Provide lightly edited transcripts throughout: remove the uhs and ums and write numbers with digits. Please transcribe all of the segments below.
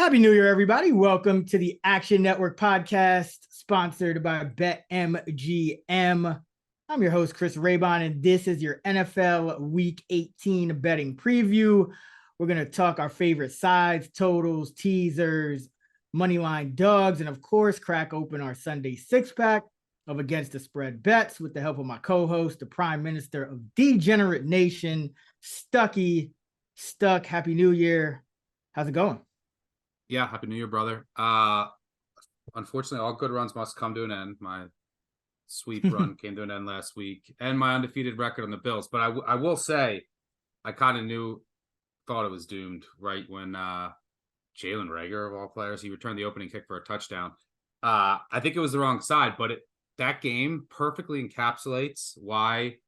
Happy New Year, everybody. Welcome to the Action Network podcast, sponsored by BetMGM. I'm your host, Chris Raybon, and this is your NFL Week 18 betting preview. We're going to talk our favorite sides, totals, teasers, moneyline dogs, and of course, crack open our Sunday six-pack of Against the Spread bets with the help of my co-host, the Prime Minister of Degenerate Nation, Stucky. Stuck. Happy New Year. How's it going? Yeah, Happy New Year, brother. Unfortunately, all good runs must come to an end. My sweep run came to an end last week, and my undefeated record on the Bills. But I will say, I kind of thought it was doomed right when Jalen Reagor, of all players, he returned the opening kick for a touchdown. I think it was the wrong side, but that game perfectly encapsulates why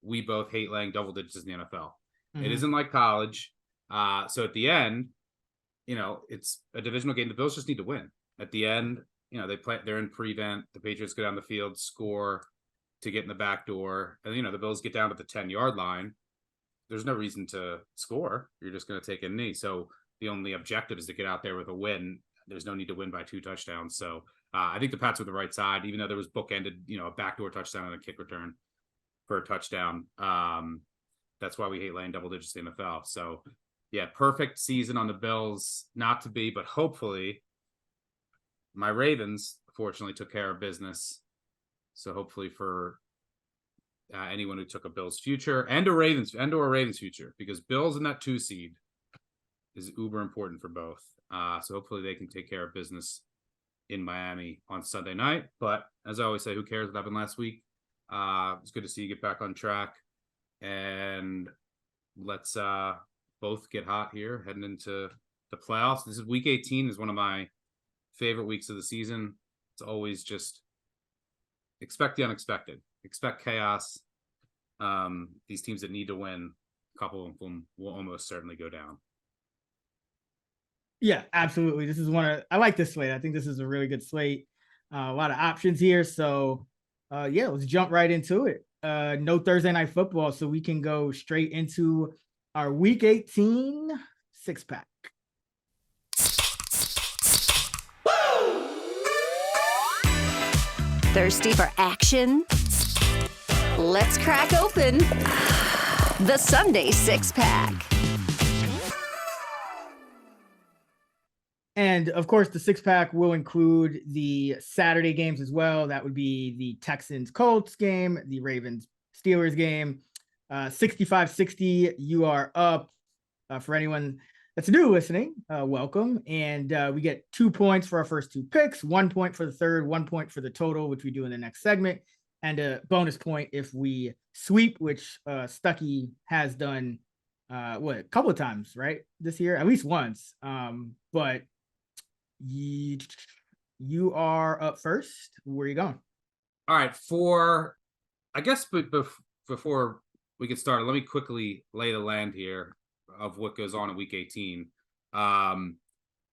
we both hate laying double digits in the NFL. Mm-hmm. It isn't like college. So at the end, it's a divisional game. The Bills just need to win. At the end, they're in prevent. The Patriots go down the field, score to get in the back door. And, the Bills get down to the 10-yard line. There's no reason to score. You're just going to take a knee. So the only objective is to get out there with a win. There's no need to win by 2 touchdowns. So I think the Pats were the right side, even though there was bookended, a backdoor touchdown and a kick return for a touchdown. That's why we hate laying double digits in the NFL. So, yeah, perfect season on the Bills, not to be, but hopefully my Ravens, fortunately, took care of business. So hopefully for anyone who took a Bills future and a Ravens future, because Bills in that 2 seed is uber important for both. So hopefully they can take care of business in Miami on Sunday night. But as I always say, who cares what happened last week? It's good to see you get back on track. And let's both get hot here heading into the playoffs. This is week 18 is one of my favorite weeks of the season. It's always just expect the unexpected, expect chaos. These teams that need to win, a couple of them will almost certainly go down. Yeah, absolutely. This is I like this slate. I think this is a really good slate. A lot of options here. So let's jump right into it. No Thursday night football, so we can go straight into our week 18 six-pack. Thirsty for action? Let's crack open the Sunday six-pack. And of course, the six-pack will include the Saturday games as well. That would be the Texans-Colts game, the Ravens-Steelers game. 65-60, you are up. For anyone that's new listening, welcome. And we get 2 points for our first 2 picks, 1 point for the third, 1 point for the total, which we do in the next segment, and a bonus point if we sweep, which Stucky has done a couple of times, right, this year, at least once. But you are up first. Where are you going? All right, I guess before we get started, let me quickly lay the land here of what goes on in week 18.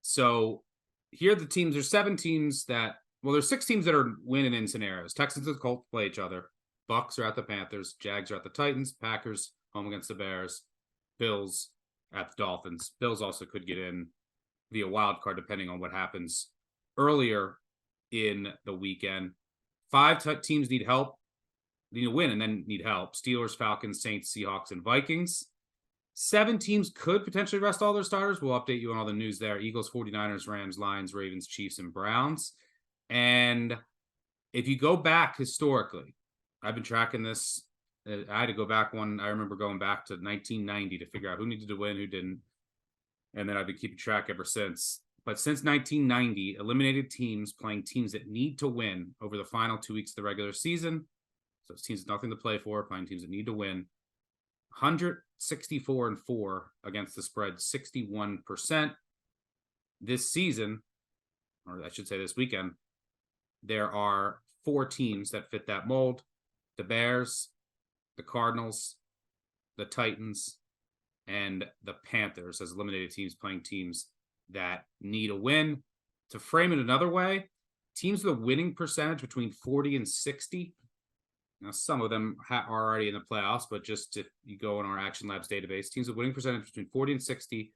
So here are the teams. There's 7 teams there's 6 teams that are winning in scenarios. Texans and Colts play each other. Bucs are at the Panthers. Jags are at the Titans. Packers home against the Bears. Bills at the Dolphins. Bills also could get in via wild card depending on what happens earlier in the weekend. 5 teams need help. Need to win and then need help. Steelers, Falcons, Saints, Seahawks, and Vikings. 7 teams could potentially rest all their starters. We'll update you on all the news there. Eagles, 49ers, Rams, Lions, Ravens, Chiefs, and Browns. And if you go back historically, I've been tracking this. I had to go back I remember going back to 1990 to figure out who needed to win, who didn't. And then I've been keeping track ever since. But since 1990, eliminated teams playing teams that need to win over the final 2 weeks of the regular season. So it's teams with nothing to play for, playing teams that need to win. 164-4 against the spread, 61%. This season, or I should say this weekend, there are 4 teams that fit that mold. The Bears, the Cardinals, the Titans, and the Panthers as eliminated teams playing teams that need a win. To frame it another way, teams with a winning percentage between 40 and 60. Now, some of them are already in the playoffs, but just if you go in our Action Labs database, teams with winning percentage between 40 and 60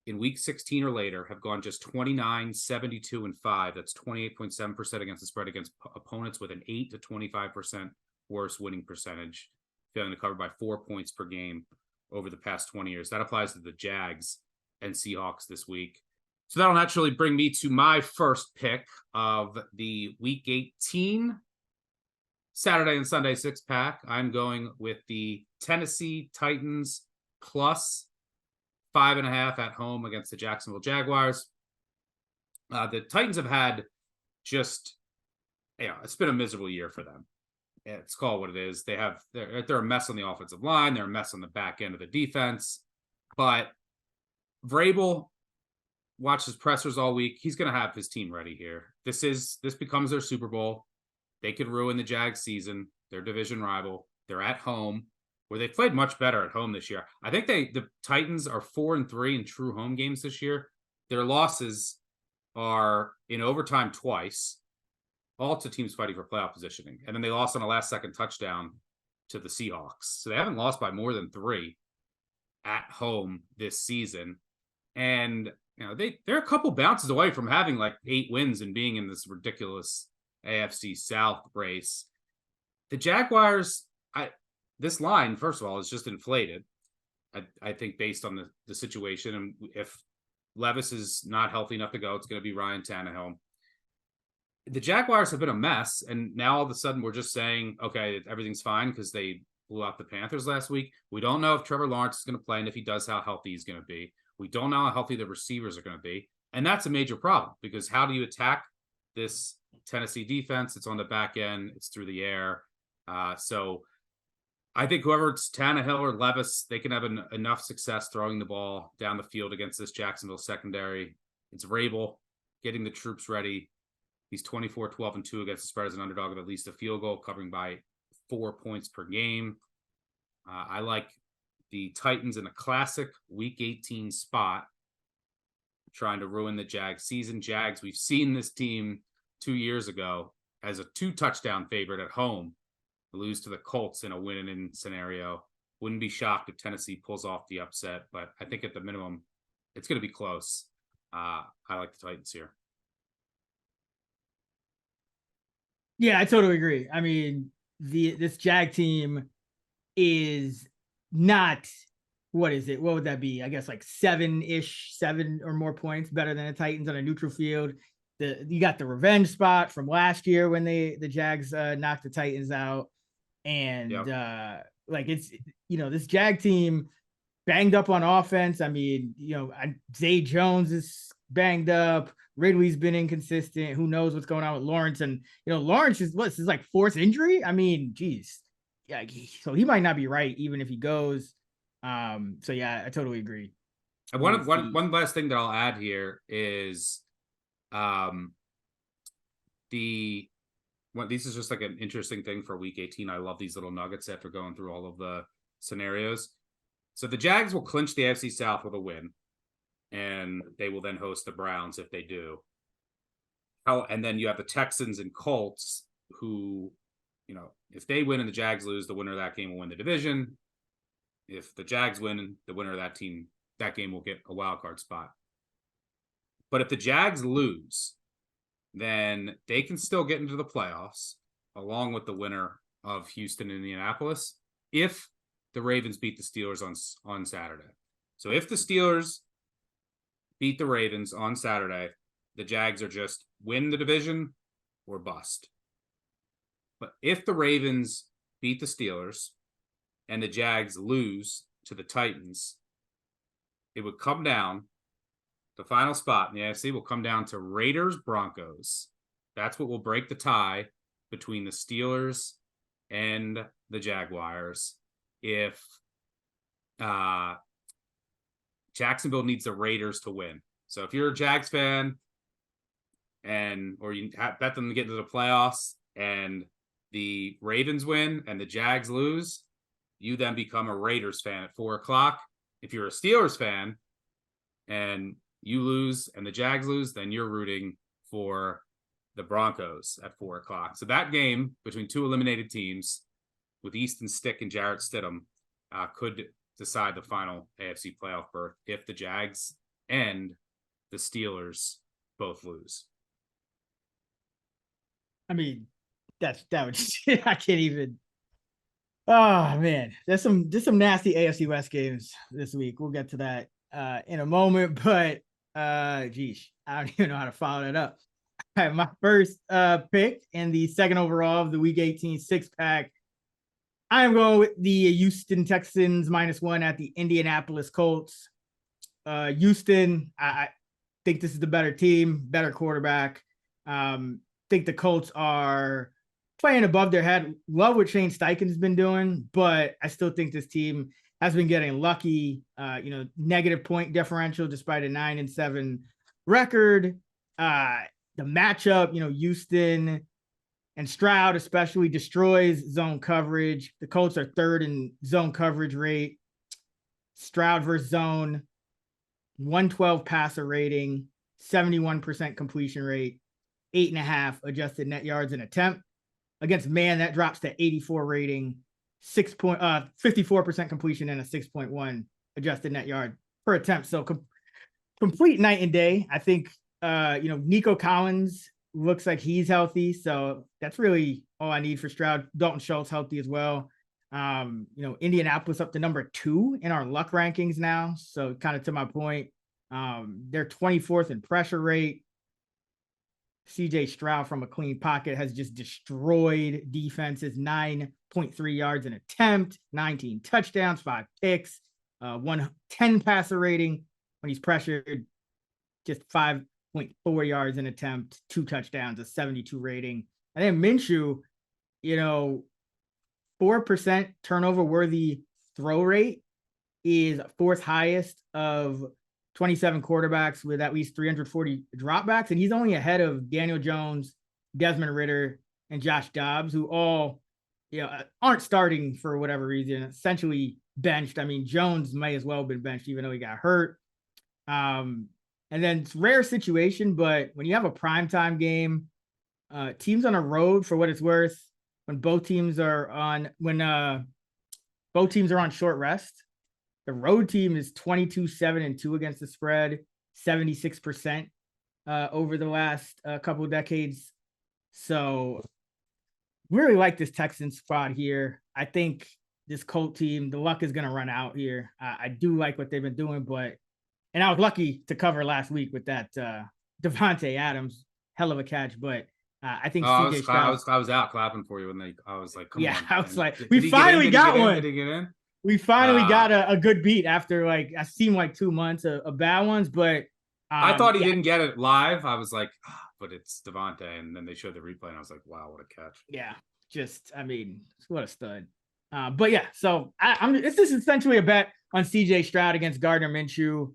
in week 16 or later have gone just 29, 72, and 5. That's 28.7% against the spread against opponents with an 8 to 25% worse winning percentage, failing to cover by 4 points per game over the past 20 years. That applies to the Jags and Seahawks this week. So that'll naturally bring me to my first pick of the week 18 Saturday and Sunday 6-pack. I'm going with the Tennessee Titans plus 5.5 at home against the Jacksonville Jaguars. The Titans have had just, it's been a miserable year for them. It's called what it is. They're a mess on the offensive line. They're a mess on the back end of the defense. But Vrabel watches pressers all week. He's going to have his team ready here. This becomes their Super Bowl. They could ruin the Jags season, their division rival. They're at home, where they played much better at home this year. I think the Titans are 4-3 in true home games this year. Their losses are in overtime twice, all to teams fighting for playoff positioning. And then they lost on a last-second touchdown to the Seahawks. So they haven't lost by more than 3 at home this season. And they're a couple bounces away from having like 8 wins and being in this ridiculous AFC South race. The Jaguars, this line, first of all, is just inflated. I think based on the situation, and if Levis is not healthy enough to go, it's going to be Ryan Tannehill. The Jaguars have been a mess, and now all of a sudden we're just saying, okay, everything's fine because they blew out the Panthers last week. We don't know if Trevor Lawrence is going to play, and if he does, how healthy he's going to be. We don't know how healthy the receivers are going to be, and that's a major problem because how do you attack this Tennessee defense? It's on the back end. It's through the air. So I think whoever it's Tannehill or Levis, they can have enough success throwing the ball down the field against this Jacksonville secondary. It's Vrabel getting the troops ready. He's 24-12-2 against the spread as an underdog of at least a field goal, covering by 4 points per game. I like the Titans in a classic Week 18 spot, trying to ruin the Jags season. Jags, we've seen this team 2 years ago as a 2-touchdown favorite at home, lose to the Colts in a win-in scenario. Wouldn't be shocked if Tennessee pulls off the upset, but I think at the minimum, it's going to be close. I like the Titans here. Yeah, I totally agree. I mean, this Jag team is not, what is it? What would that be? I guess like 7 or more points better than the Titans on a neutral field. You got the revenge spot from last year when the Jags knocked the Titans out. And it's, this Jag team banged up on offense. I mean, Zay Jones is banged up. Ridley's been inconsistent. Who knows what's going on with Lawrence? And, Lawrence is like 4th injury. I mean, geez. Yeah. So he might not be right, even if he goes. So yeah, I totally agree. And one last thing that I'll add here is, this is just like an interesting thing for Week 18. I love these little nuggets after going through all of the scenarios. So the Jags will clinch the AFC South with a win, and they will then host the Browns if they do. And then you have the Texans and Colts who, if they win and the Jags lose, the winner of that game will win the division. If the Jags win, the winner of that game will get a wild card spot. But if the Jags lose, then they can still get into the playoffs along with the winner of Houston and Indianapolis if the Ravens beat the Steelers on Saturday. So if the Steelers beat the Ravens on Saturday, the Jags are just win the division or bust. But if the Ravens beat the Steelers and the Jags lose to the Titans, it would come down. The final spot in the AFC will come down to Raiders-Broncos. That's what will break the tie between the Steelers and the Jaguars. If Jacksonville needs the Raiders to win. So if you're a Jags fan or you bet them to get into the playoffs and the Ravens win and the Jags lose, you then become a Raiders fan at 4:00. If you're a Steelers fan and you lose and the Jags lose, then you're rooting for the Broncos at 4:00. So that game between two eliminated teams with Easton Stick and Jarrett Stidham could decide the final AFC playoff berth if the Jags and the Steelers both lose. I mean, that would I can't even. Oh man, there's some nasty AFC West games this week. We'll get to that in a moment, but geez, I don't even know how to follow that up. All right, my first pick and the second overall of the Week 18 6-pack. I am going with the Houston Texans -1 at the Indianapolis Colts. Houston, I think this is the better team, better quarterback. Think the Colts are playing above their head. Love what Shane Steichen's been doing, but I still think this team has been getting lucky. Negative point differential despite a 9-7 record. The matchup, Houston and Stroud especially destroys zone coverage. The Colts are third in zone coverage rate. Stroud versus zone, 112 passer rating, 71% completion rate, 8.5 adjusted net yards an attempt. Against man, that drops to 84 rating, 54% completion and a 6.1 adjusted net yard per attempt. So complete night and day. I think Nico Collins looks like he's healthy, so that's really all I need for Stroud. Dalton Schultz healthy as well. Indianapolis up to number 2 in our luck rankings now. So kind of to my point, they're 24th in pressure rate. CJ Stroud from a clean pocket has just destroyed defenses. 9.3 yards an attempt, 19 touchdowns, 5 picks, 110 passer rating when he's pressured, just 5.4 yards an attempt, 2 touchdowns, a 72 rating. And then Minshew, 4% turnover worthy throw rate is 4th highest of 27 quarterbacks with at least 340 dropbacks. And he's only ahead of Daniel Jones, Desmond Ridder, and Josh Dobbs, who all, aren't starting for whatever reason, essentially benched. I mean, Jones may as well have been benched, even though he got hurt. And then it's rare situation, but when you have a primetime game, teams on a road, for what it's worth, when both teams are on short rest, the road team is 22-7-2 against the spread, 76% over the last couple of decades. So really like this Texans squad here. I think this Colt team, the luck is going to run out here. I do like what they've been doing, and I was lucky to cover last week with that Devontae Adams, hell of a catch. But I think CJ Stroud. I was out clapping for you when I was like, come on. I was like, we finally got one. Did he get in? We finally got a good beat after it seemed like 2 months of bad ones. But I thought he didn't get it live. I was like, but it's Devontae. And then they showed the replay and I was like, wow, what a catch. Yeah, what a stud. But yeah, so this is essentially a bet on CJ Stroud against Gardner Minshew.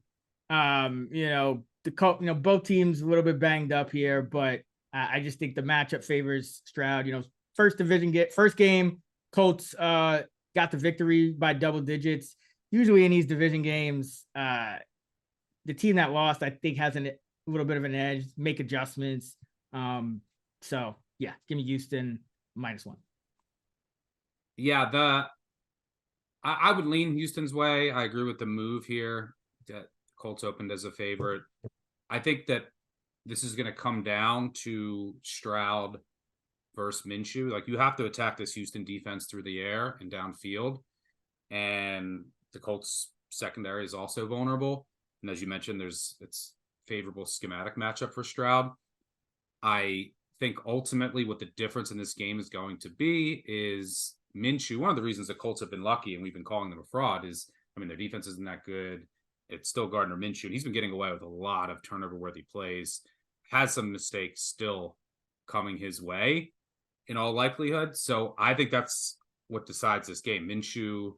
Both teams a little bit banged up here, but I just think the matchup favors Stroud. First game, Colts got the victory by double digits. Usually in these division games, the team that lost, I think, has a little bit of an edge, make adjustments. So yeah, give me Houston -1. Yeah, I would lean Houston's way. I agree with the move here that Colts opened as a favorite. I think that this is going to come down to Stroud versus Minshew. Like, you have to attack this Houston defense through the air and downfield. And the Colts secondary is also vulnerable. And as you mentioned, it's favorable schematic matchup for Stroud. I think ultimately what the difference in this game is going to be is Minshew. One of the reasons the Colts have been lucky, and we've been calling them a fraud, is, their defense isn't that good. It's still Gardner Minshew. He's been getting away with a lot of turnover-worthy plays. Has some mistakes still coming his way in all likelihood. So I think that's what decides this game. Minshew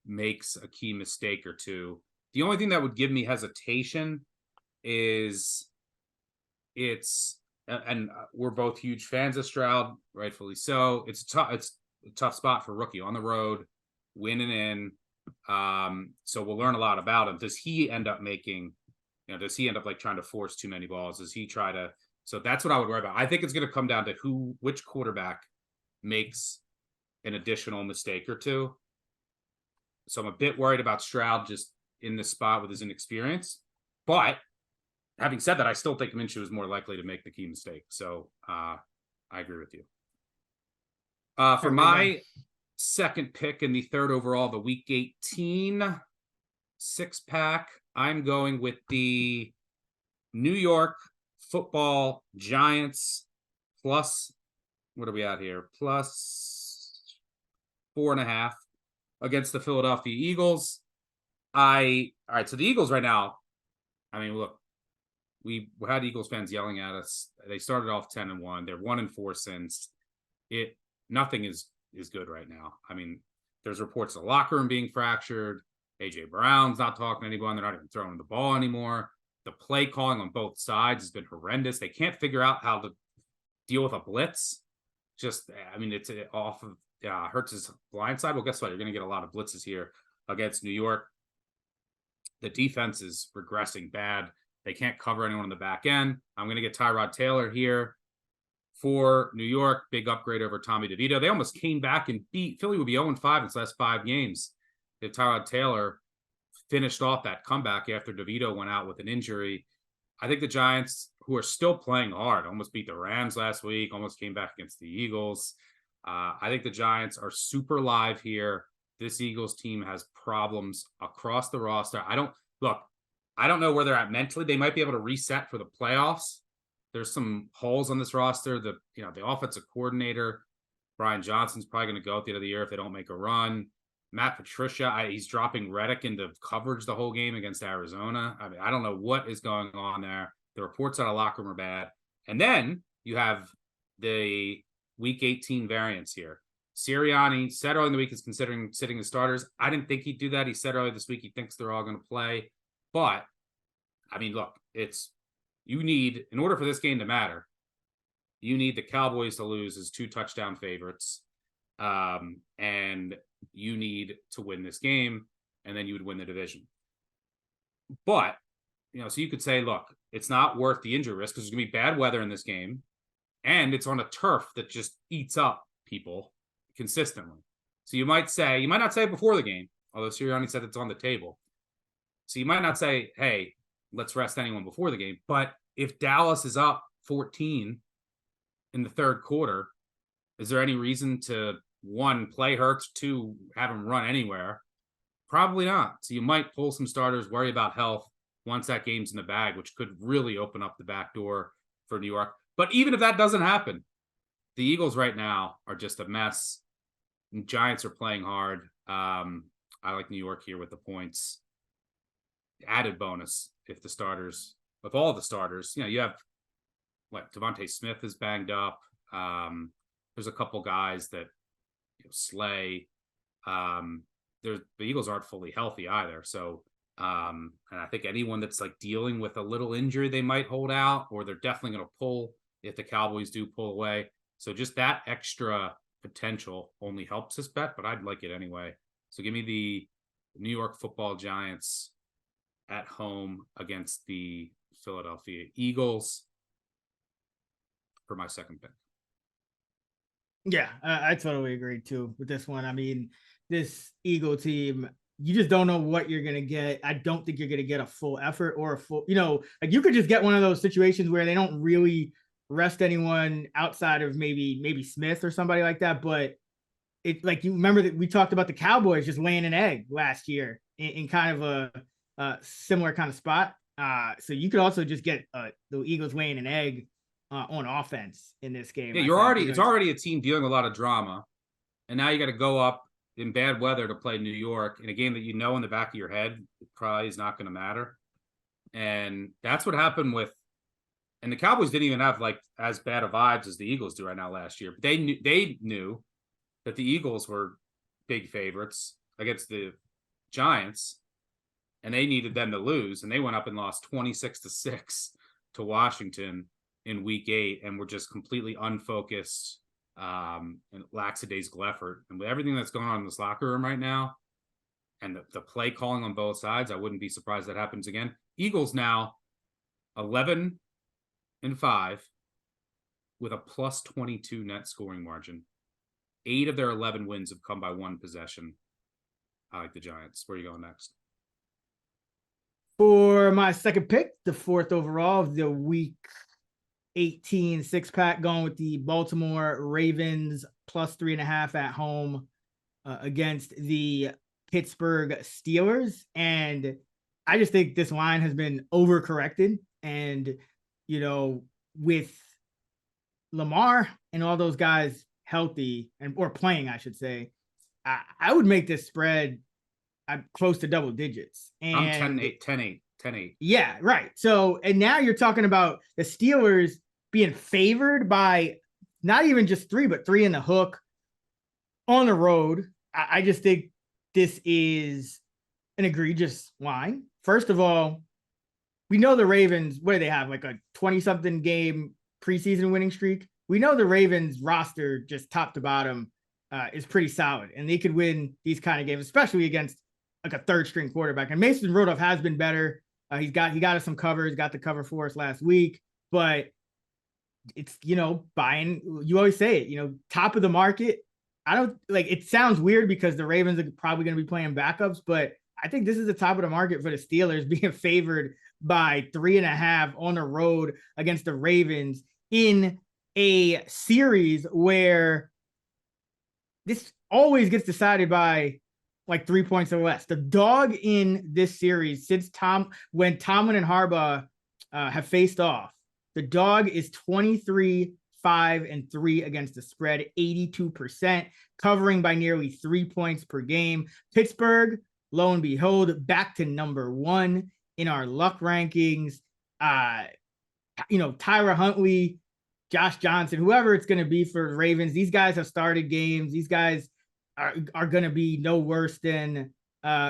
makes a key mistake or two. The only thing that would give me hesitation is we're both huge fans of Stroud, rightfully so. It's a tough spot for rookie on the road, winning in. So we'll learn a lot about him. Does he end up trying to force too many balls? Does he try to? So that's what I would worry about. I think it's going to come down to which quarterback makes an additional mistake or two. So I'm a bit worried about Stroud just in this spot with his inexperience. But having said that, I still think Minshew is more likely to make the key mistake. So I agree with you. For my second pick in the third overall, the Week 18 6-pack, I'm going with the New York Football Giants plus, what are we at here? Plus 4.5 against the Philadelphia Eagles. All right, so the Eagles right now, I mean, look, we had Eagles fans yelling at us. They started off 10-1. They're 1-4 since. Nothing is good right now. I mean, there's reports of the locker room being fractured. AJ Brown's not talking to anyone. They're not even throwing the ball anymore. The play calling on both sides has been horrendous. They can't figure out how to deal with a blitz. It's off of Hurts' blind side. Well, guess what? You're going to get a lot of blitzes here against New York. The defense is regressing bad. They can't cover anyone on the back end. I'm going to get Tyrod Taylor here for New York. Big upgrade over Tommy DeVito. They almost came back and beat Philly. Would be 0-5 in its last 5 games if Tyrod Taylor finished off that comeback after DeVito went out with an injury. I think the Giants, who are still playing hard, almost beat the Rams last week, almost came back against the Eagles. I think the Giants are super live here. This Eagles team has problems across the roster. I don't know where they're at mentally. They might be able to reset for the playoffs. There's some holes on this roster. The offensive coordinator, Brian Johnson's probably going to go at the end of the year if they don't make a run. Matt Patricia, he's dropping Reddick into coverage the whole game against Arizona. I mean, I don't know what is going on there. The reports out of locker room are bad. And then you have the Week 18 variance here. Sirianni said early in the week he's considering sitting the starters. I didn't think he'd do that. He said earlier this week he thinks they're all going to play. But, I mean, look, you need, in order for this game to matter, you need the Cowboys to lose as 2 touchdown favorites. And you need to win this game, and then you would win the division. But, so you could say, look, it's not worth the injury risk because there's going to be bad weather in this game, and it's on a turf that just eats up people consistently. So you might not say it before the game, although Sirianni said it's on the table. So you might not say, hey, let's rest anyone before the game. But if Dallas is up 14 in the third quarter, is there any reason to, 1, play Hurts, 2, have him run anywhere? Probably not. So you might pull some starters, worry about health once that game's in the bag, which could really open up the back door for New York. But even if that doesn't happen, the Eagles right now are just a mess. Giants are playing hard. I like New York here with the points. Added bonus if all the starters, you have Devontae Smith is banged up. There's a couple guys that Slay. The Eagles aren't fully healthy either. So, and I think anyone that's dealing with a little injury, they might hold out, or they're definitely going to pull if the Cowboys do pull away. So just that extra potential only helps this bet, but I'd like it anyway. So give me the New York Football Giants at home against the Philadelphia Eagles for my second pick. Yeah, I totally agree too with this one. I mean, this Eagle team, you just don't know what you're going to get. I don't think you're going to get a full effort or a full, you could just get one of those situations where they don't really rest anyone outside of maybe Smith or somebody like that. But it, you remember that we talked about the Cowboys just laying an egg last year in kind of a similar kind of spot. So you could also just get the Eagles laying an egg on offense in this game. Yeah, it's already a team dealing with a lot of drama, and now you got to go up in bad weather to play New York in a game that in the back of your head it probably is not going to matter. And that's what happened and the Cowboys didn't even have as bad of vibes as the Eagles do right now last year. But they knew that the Eagles were big favorites against the Giants, and they needed them to lose, and they went up and lost 26-6 to Washington in Week 8, and were just completely unfocused and lackadaisical effort. And with everything that's going on in this locker room right now, and the play calling on both sides, I wouldn't be surprised that happens again. Eagles now 11-5 with a plus 22 net scoring margin. 8 of their 11 wins have come by 1 possession. I like the Giants. Where are you going next? For my second pick, the fourth overall of the week 18 6-pack, going with the Baltimore Ravens plus 3.5 at home against the Pittsburgh Steelers. And I just think this line has been overcorrected. And, with Lamar and all those guys healthy or playing, I should say, I would make this spread close to double digits. And I'm 10-8. Yeah, right. So, and now you're talking about the Steelers being favored by not even just 3, but 3 in the hook on the road. I just think this is an egregious line. First of all, we know the Ravens, what do they have? Like a 20-something game preseason winning streak. We know the Ravens roster, just top to bottom, is pretty solid, and they could win these kind of games, especially against like a third string quarterback. And Mason Rudolph has been better. He got us some covers, got the cover for us last week, but it's, buying, you always say it, top of the market. I don't like, it sounds weird because the Ravens are probably going to be playing backups, but I think this is the top of the market for the Steelers being favored by 3.5 on the road against the Ravens in a series where this always gets decided by like 3 points or less. The dog in this series since when Tomlin and Harbaugh have faced off, the dog is 23-5-3 against the spread, 82%, covering by nearly 3 points per game. Pittsburgh, lo and behold, back to number 1 in our luck rankings. Tyra Huntley, Josh Johnson, whoever it's going to be for the Ravens, these guys have started games. These guys are going to be no worse than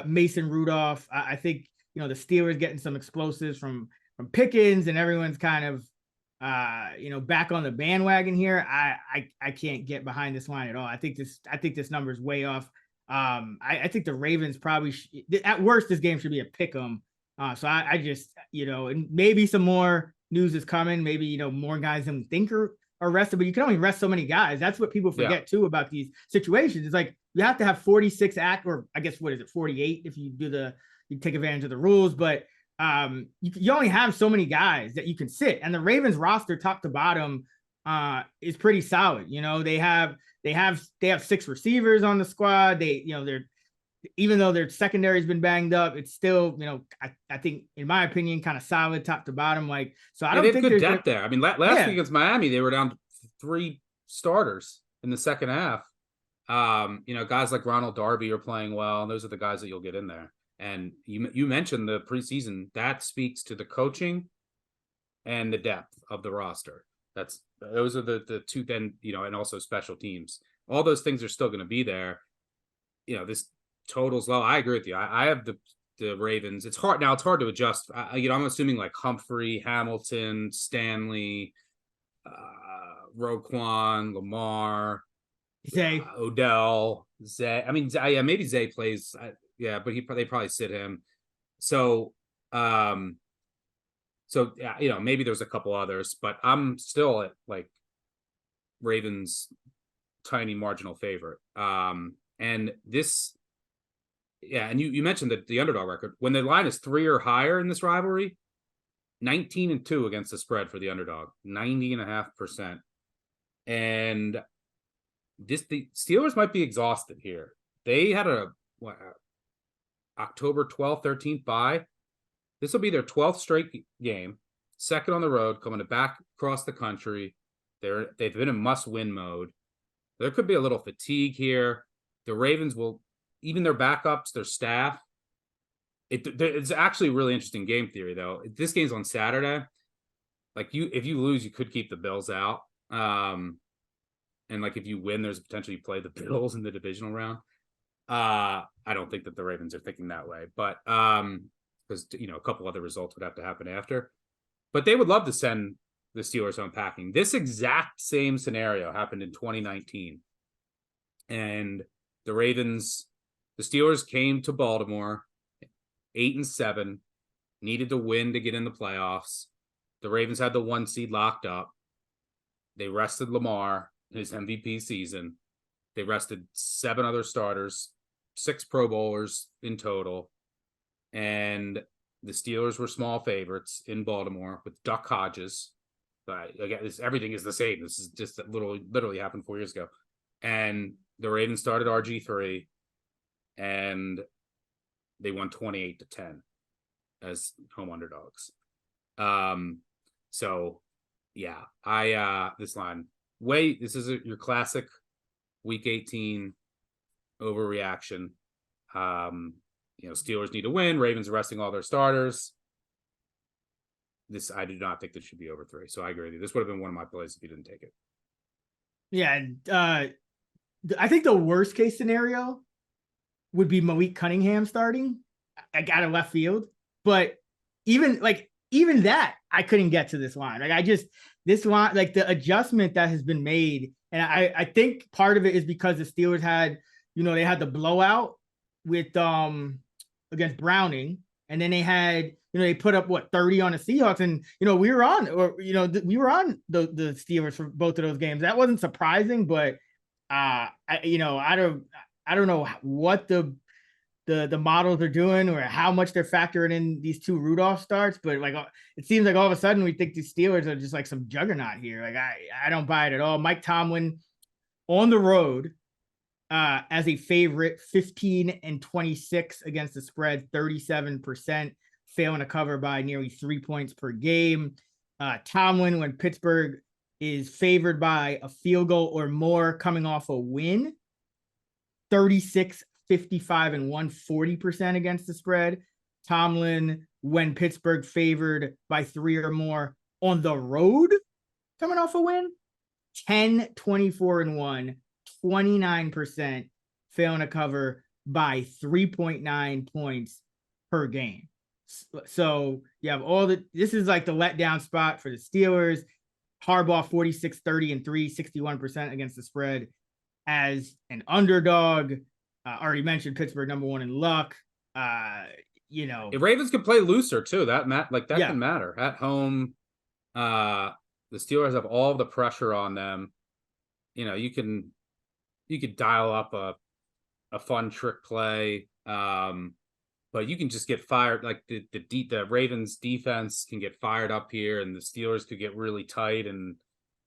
Mason Rudolph. I think, the Steelers getting some explosives from Pickens, and everyone's kind of, back on the bandwagon here. I can't get behind this line at all. I think this number is way off. I think the Ravens probably at worst, this game should be a pick 'em. So I just, and maybe some more news is coming. Maybe, more guys than we think are rested, but you can only rest so many guys. That's what people forget too about these situations. It's like you have to have 46 or I guess, what is it, 48 if you take advantage of the rules, but you only have so many guys that you can sit, and the Ravens roster top to bottom is pretty solid. They have 6 receivers on the squad. They're, even though their secondary has been banged up, it's still, I think, in my opinion, kind of solid top to bottom. Like, so I don't think there's good depth there. I mean, last week against Miami, they were down 3 starters in the second half. Guys like Ronald Darby are playing well, and those are the guys that you'll get in there. And you mentioned the preseason. That speaks to the coaching and the depth of the roster. Those are the two. Then and also special teams. All those things are still going to be there. This total's low. I agree with you. I have the Ravens. It's hard now. It's hard to adjust. I'm assuming like Humphrey, Hamilton, Stanley, Roquan, Lamar, Zay, Odell, Zay. I mean, maybe Zay plays. Yeah, but they probably sit him. So, maybe there's a couple others, but I'm still at like Ravens tiny marginal favorite. And this, and you mentioned that the underdog record, when the line is 3 or higher in this rivalry, 19-2 against the spread for the underdog, 90.5%. And the Steelers might be exhausted here. They had October 12th, 13th bye. This will be their 12th straight game, second on the road, coming back across the country. They've been in must-win mode. There could be a little fatigue here. The Ravens will, even their backups, their staff. It's actually a really interesting game theory, though. This game's on Saturday. Like if you lose, you could keep the Bills out. And like if you win, there's potential you play the Bills in the divisional round. I don't think that the Ravens are thinking that way, but because a couple other results would have to happen after. But they would love to send the Steelers home packing. This exact same scenario happened in 2019, and the Steelers came to Baltimore 8-7, needed to win to get in the playoffs. The Ravens had the 1 seed locked up. They rested Lamar in his MVP season. They rested 7 other starters, 6 Pro Bowlers in total. And The Steelers were small favorites in Baltimore with Duck Hodges. But again, everything is the same. This is just literally happened 4 years ago. And the Ravens started RG3 and they won 28-10 as home underdogs. So yeah, this line, this is your classic week 18 overreaction. Steelers need to win. Ravens are resting all their starters. I do not think this should be over 3. So I agree with you. This would have been one of my plays if you didn't take it. Yeah. I think the worst case scenario would be Malik Cunningham starting. I got a left field, but even that, I couldn't get to this line. This line, like the adjustment that has been made. And I think part of it is because the Steelers had, they had the blowout with, against Browning. And then they had, they put up 30 on the Seahawks, and we were on the Steelers for both of those games. That wasn't surprising, but I don't know what the models are doing or how much they're factoring in these 2 Rudolph starts, but it seems like all of a sudden we think the Steelers are just like some juggernaut here. I don't buy it at all. Mike Tomlin on the road as a favorite, 15-26 against the spread, 37%, failing to cover by nearly 3 points per game. Tomlin, when Pittsburgh is favored by a field goal or more coming off a win, 36, 55, and 140% against the spread. Tomlin, when Pittsburgh favored by 3 or more on the road coming off a win, 10, 24, and 1, 29%, failing to cover by 3.9 points per game. So you have this is like the letdown spot for the Steelers. Harbaugh 46, 30, and 3, 61% against the spread as an underdog. Already mentioned Pittsburgh number 1 in luck. The Ravens could play looser too. That can matter at home. The Steelers have all the pressure on them. You could dial up a fun trick play, but you can just get fired. Like the Ravens defense can get fired up here, and the Steelers could get really tight, and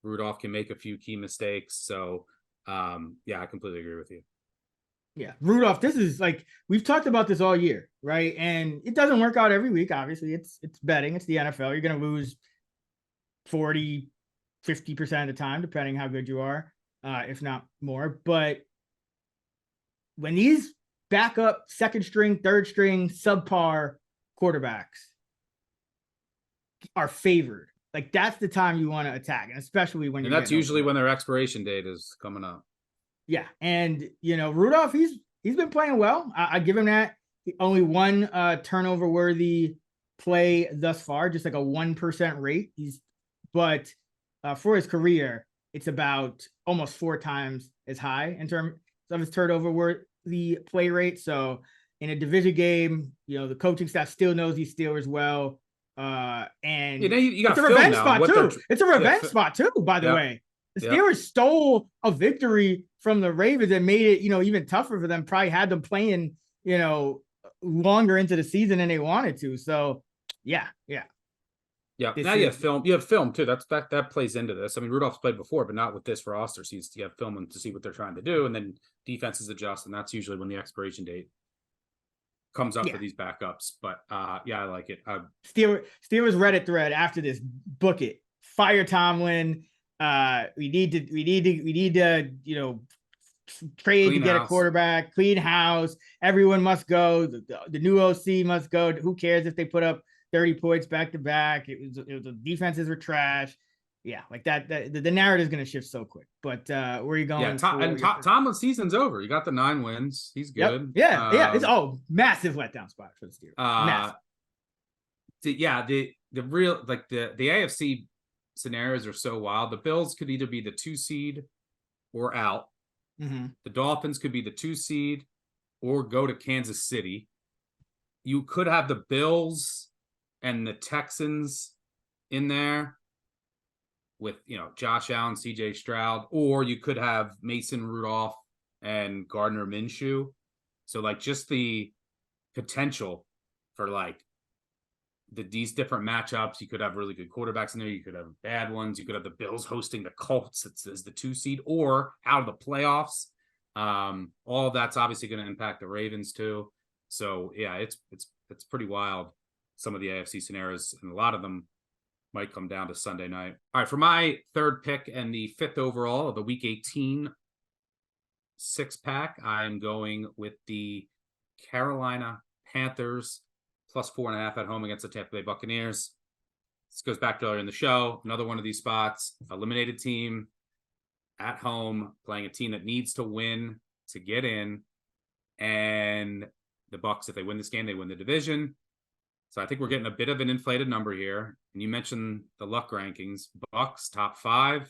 Rudolph can make a few key mistakes. So, I completely agree with you. Yeah, Rudolph, this is we've talked about this all year, right? And it doesn't work out every week. Obviously, it's betting. It's the NFL. You're going to lose 40, 50% of the time, depending how good you are, if not more. But when these backup, second string, third string, subpar quarterbacks are favored, that's the time you want to attack, and especially when that's usually when their expiration date is coming up. Yeah, and Rudolph, he's been playing well. I give him that. Only one turnover worthy play thus far, just like a 1% rate. But for his career, it's about almost 4 times as high in terms of his turnover worthy play rate. So in a division game, the coaching staff still knows these Steelers well. And you got it's a revenge spot too. It's a revenge spot too, by the way. The Steelers stole a victory from the Ravens and made it, even tougher for them. Probably had them playing, longer into the season than they wanted to. So, yeah. Now you have film. You have film too. That plays into this. I mean, Rudolph's played before, but not with this roster. So you have film to see what they're trying to do, and then defenses adjust, and that's usually when the expiration date comes up for these backups. But I like it. Steelers Reddit thread after this. Book it. Fire Tomlin. We need to trade to get a quarterback, clean house. Everyone must go. The new OC must go. Who cares if they put up 30 points back to back? The defenses were trash. Yeah, that the narrative is going to shift so quick. But where are you going? Tomlin's season's over. You got the 9 wins. He's good. Yep. Yeah. It's massive letdown spot for the Steelers. Massive. The real the AFC scenarios are so wild. The Bills could either be the 2 seed or out. Mm-hmm. The Dolphins could be the 2 seed or go to Kansas City. You could have the Bills and the Texans in there with, Josh Allen, CJ Stroud, or you could have Mason Rudolph and Gardner Minshew. So just the potential for these different matchups. You could have really good quarterbacks in there. You could have bad ones. You could have the Bills hosting the Colts as the 2 seed or out of the playoffs. All of that's obviously going to impact the Ravens too. So yeah, it's pretty wild. Some of the AFC scenarios, and a lot of them might come down to Sunday night. All right, for my third pick and the 5th overall of the Week 18 6-pack, I'm going with the Carolina Panthers plus 4.5 at home against the Tampa Bay Buccaneers. This goes back to earlier in the show. Another one of these spots, eliminated team at home, playing a team that needs to win to get in. And the Bucs, if they win this game, they win the division. So I think we're getting a bit of an inflated number here. And you mentioned the luck rankings. Bucs top 5,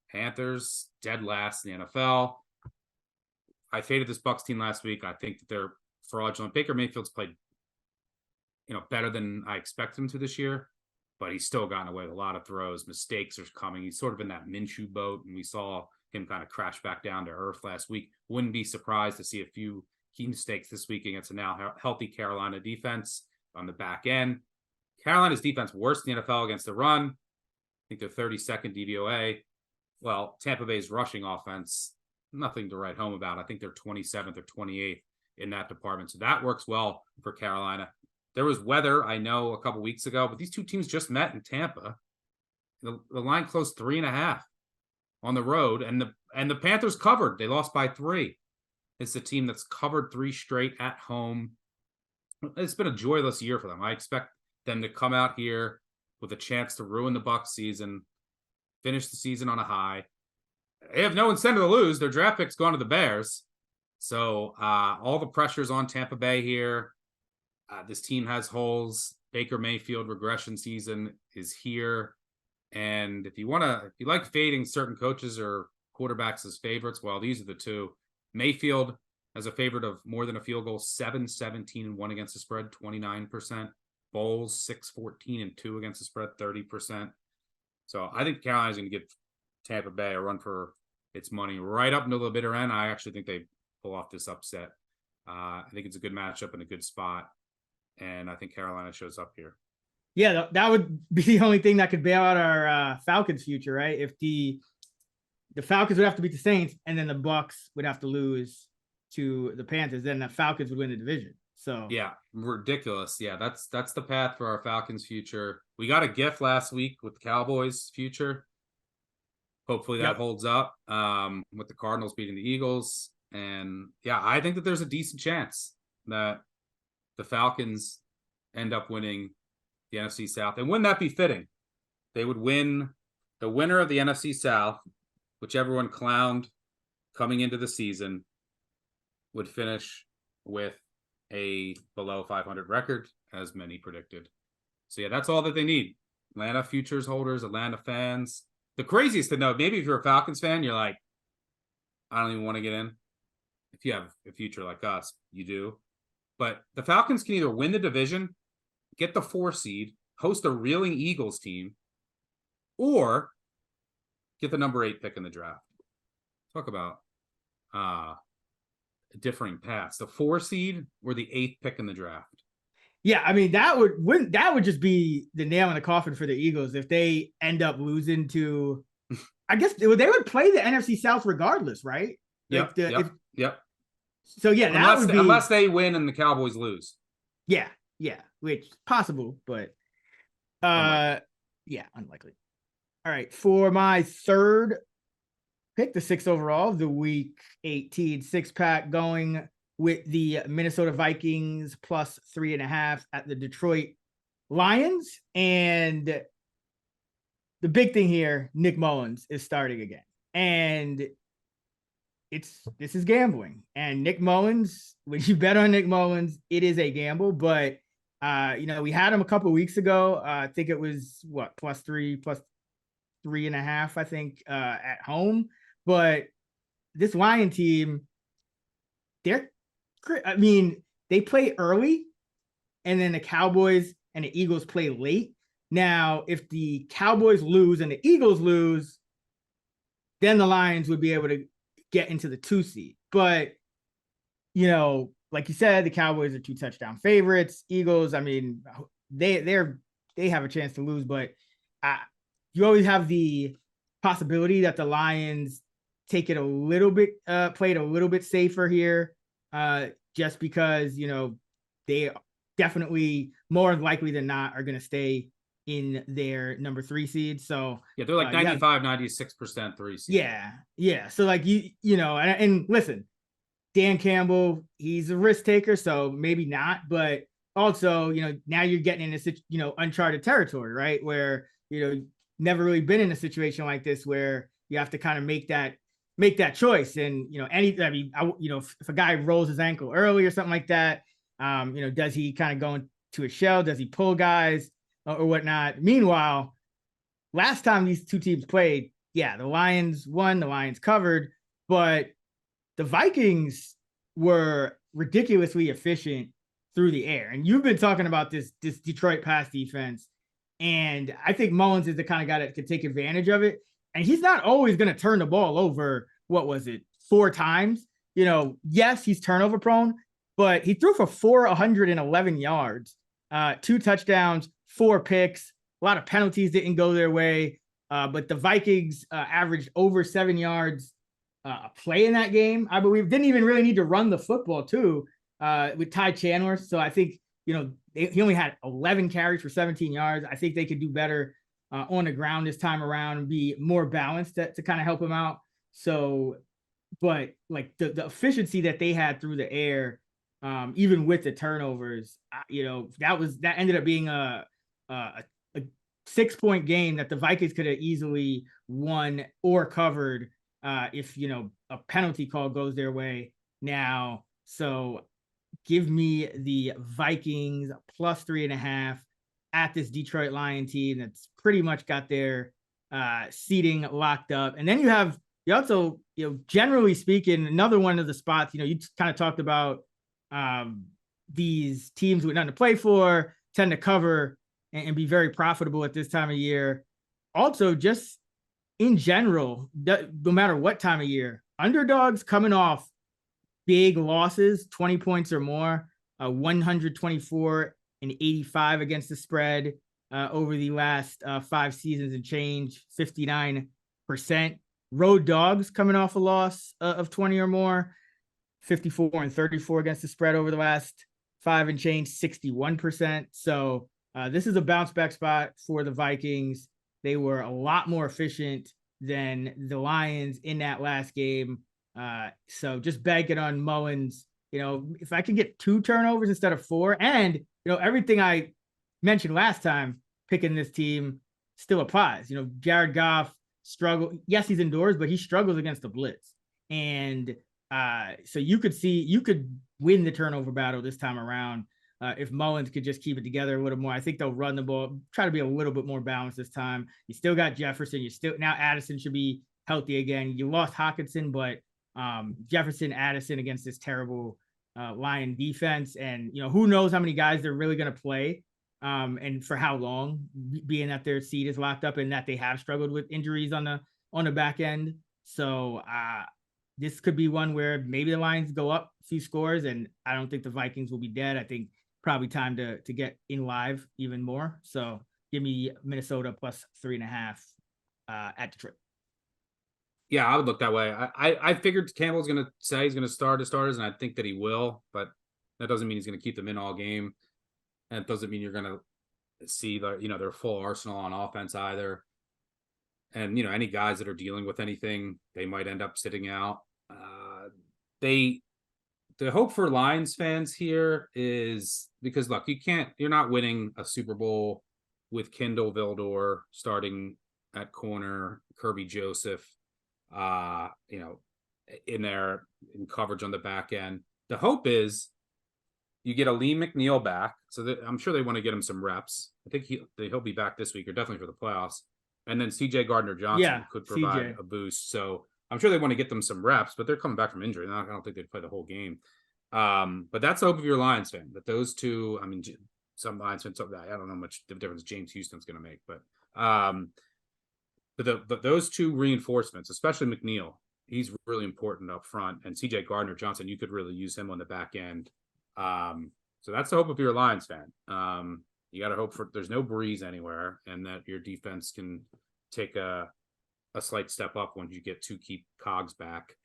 Panthers dead last in the NFL. I faded this Bucs team last week. I think that they're fraudulent. Baker Mayfield's played, better than I expect him to this year, but he's still gotten away with a lot of throws. Mistakes are coming. He's sort of in that Minshew boat, and we saw him kind of crash back down to earth last week. Wouldn't be surprised to see a few key mistakes this week against a now healthy Carolina defense on the back end. Carolina's defense worse in the NFL against the run. I think they're 32nd DVOA. Well, Tampa Bay's rushing offense, nothing to write home about. I think they're 27th or 28th in that department. So that works well for Carolina. There was weather, I know, a couple weeks ago, but these two teams just met in Tampa. The line closed 3.5 on the road, and the Panthers covered. They lost by 3. It's a team that's covered 3 straight at home. It's been a joyless year for them. I expect them to come out here with a chance to ruin the Bucs season, finish the season on a high. They have no incentive to lose. Their draft pick's gone to the Bears. So all the pressure's on Tampa Bay here. This team has holes. Baker Mayfield regression season is here. And if you like fading certain coaches or quarterbacks as favorites, well, these are the two. Mayfield as a favorite of more than a field goal, 7-17-1 against the spread, 29%. Bowles, 6-14-2 against the spread, 30%. So I think Carolina's going to give Tampa Bay a run for its money right up until the bitter end. I actually think they pull off this upset. I think it's a good matchup and a good spot. And I think Carolina shows up here. Yeah, that would be the only thing that could bail out our Falcons future, right? If the Falcons would have to beat the Saints and then the Bucs would have to lose to the Panthers, then the Falcons would win the division. So yeah, ridiculous. Yeah, that's the path for our Falcons future. We got a gift last week with the Cowboys future. Hopefully that holds up with the Cardinals beating the Eagles. And yeah, I think that there's a decent chance that the Falcons end up winning the NFC South. And wouldn't that be fitting? They would win the winner of the NFC South, which everyone clowned coming into the season, would finish with a below 500 record, as many predicted. So yeah, that's all that they need. Atlanta futures holders, Atlanta fans. The craziest to know, maybe if you're a Falcons fan, you're like, I don't even want to get in. If you have a future like us, you do. But the Falcons can either win the division, get the 4 seed, host a reeling Eagles team, or get the number 8 pick in the draft. Talk about differing paths. The 4 seed or the 8th pick in the draft. Yeah, I mean that would just be the nail in the coffin for the Eagles if they end up losing to. I guess they would play the NFC South regardless, right? Yep. So yeah, unless they win and the Cowboys lose. Yeah, which possible, but unlikely. All right, for my third pick, the 6th overall, the Week 18 6-pack, going with the Minnesota Vikings plus 3.5 at the Detroit Lions. And the big thing here, Nick Mullins is starting again. And this is gambling. And Nick Mullins, when you bet on Nick Mullins, it is a gamble. But we had him a couple of weeks ago. I think it was plus 3.5, I think, at home. But this Lion team, they play early, and then the Cowboys and the Eagles play late. Now, if the Cowboys lose and the Eagles lose, then the Lions would be able to get into the 2 seed. But, like you said, the Cowboys are 2 touchdown favorites. Eagles, they have a chance to lose, but you always have the possibility that the Lions take it a little bit, play it a little bit safer here, just because, they definitely more likely than not are going to stay in their number 3 seed. So yeah, they're like 96% 3 seed. Yeah. So like, and listen, Dan Campbell, he's a risk taker, so maybe not, but also, now you're getting into, uncharted territory, right? Where, never really been in a situation like this where you have to kind of make that choice. And, if a guy rolls his ankle early or something like that, does he kind of go into a shell? Does he pull guys or whatnot? Meanwhile, last time these two teams played, the Lions won, the Lions covered, but the Vikings were ridiculously efficient through the air. And you've been talking about this Detroit pass defense. And I think Mullins is the kind of guy that could take advantage of it. And he's not always going to turn the ball over, 4 times? Yes, he's turnover prone, but he threw for 411 yards, 2 touchdowns, 4 picks. A lot of penalties didn't go their way. But the Vikings averaged over 7 yards a play in that game, I believe. Didn't even really need to run the football too, with Ty Chandler. So I think, he only had 11 carries for 17 yards. I think they could do better on the ground this time around and be more balanced to kind of help him out. So, but like the efficiency that they had through the air, even with the turnovers, that ended up being a 6-point game that the Vikings could have easily won or covered if a penalty call goes their way now. So give me the Vikings plus 3.5 at this Detroit Lion team that's pretty much got their seating locked up. And then you also, generally speaking, another one of the spots, you kind of talked about these teams with nothing to play for tend to cover and be very profitable at this time of year. Also, just in general, no matter what time of year, underdogs coming off big losses, 20 points or more, 124 and 85 against the spread over the last 5 seasons and change, 59%. Road dogs coming off a loss of 20 or more, 54 and 34 against the spread over the last 5 and change, 61%. So this is a bounce back spot for the Vikings. They were a lot more efficient than the Lions in that last game. So just banking on Mullins. If I can get 2 turnovers instead of 4, and everything I mentioned last time picking this team still applies. Jared Goff struggle. Yes, he's indoors, but he struggles against the blitz. And so you could win the turnover battle this time around if Mullins could just keep it together a little more. I think they'll run the ball, try to be a little bit more balanced this time. You still got Jefferson. Now Addison should be healthy again. You lost Hockenson, but Jefferson, Addison against this terrible Lion defense. And, who knows how many guys they're really going to play and for how long, being that their seed is locked up and that they have struggled with injuries on the back end. So this could be one where maybe the Lions go up a few scores, and I don't think the Vikings will be dead. I think probably time to get in live even more. So give me Minnesota plus 3.5 at Detroit. Yeah, I would look that way. I figured Campbell's going to say he's going to start his starters, and I think that he will, but that doesn't mean he's going to keep them in all game. And it doesn't mean you're going to see their full arsenal on offense either. And, any guys that are dealing with anything, they might end up sitting out. The hope for Lions fans here is because, look, you're not winning a Super Bowl with Kendall Vildor starting at corner, Kirby Joseph, in there in coverage on the back end. The hope is you get Aleem McNeil back. So I'm sure they want to get him some reps. I think he'll be back this week or definitely for the playoffs. And then CJ Gardner-Johnson could provide a boost. So I'm sure they want to get them some reps, but they're coming back from injury. I don't think they'd play the whole game. But that's the hope of your Lions fan. But those two, some Lions fans, I don't know much the difference James Houston's going to make. But those two reinforcements, especially McNeil, he's really important up front. And CJ Gardner-Johnson, you could really use him on the back end. So that's the hope of your Lions fan. You got to hope there's no breeze anywhere, and that your defense can take a slight step up once you get 2 key cogs back.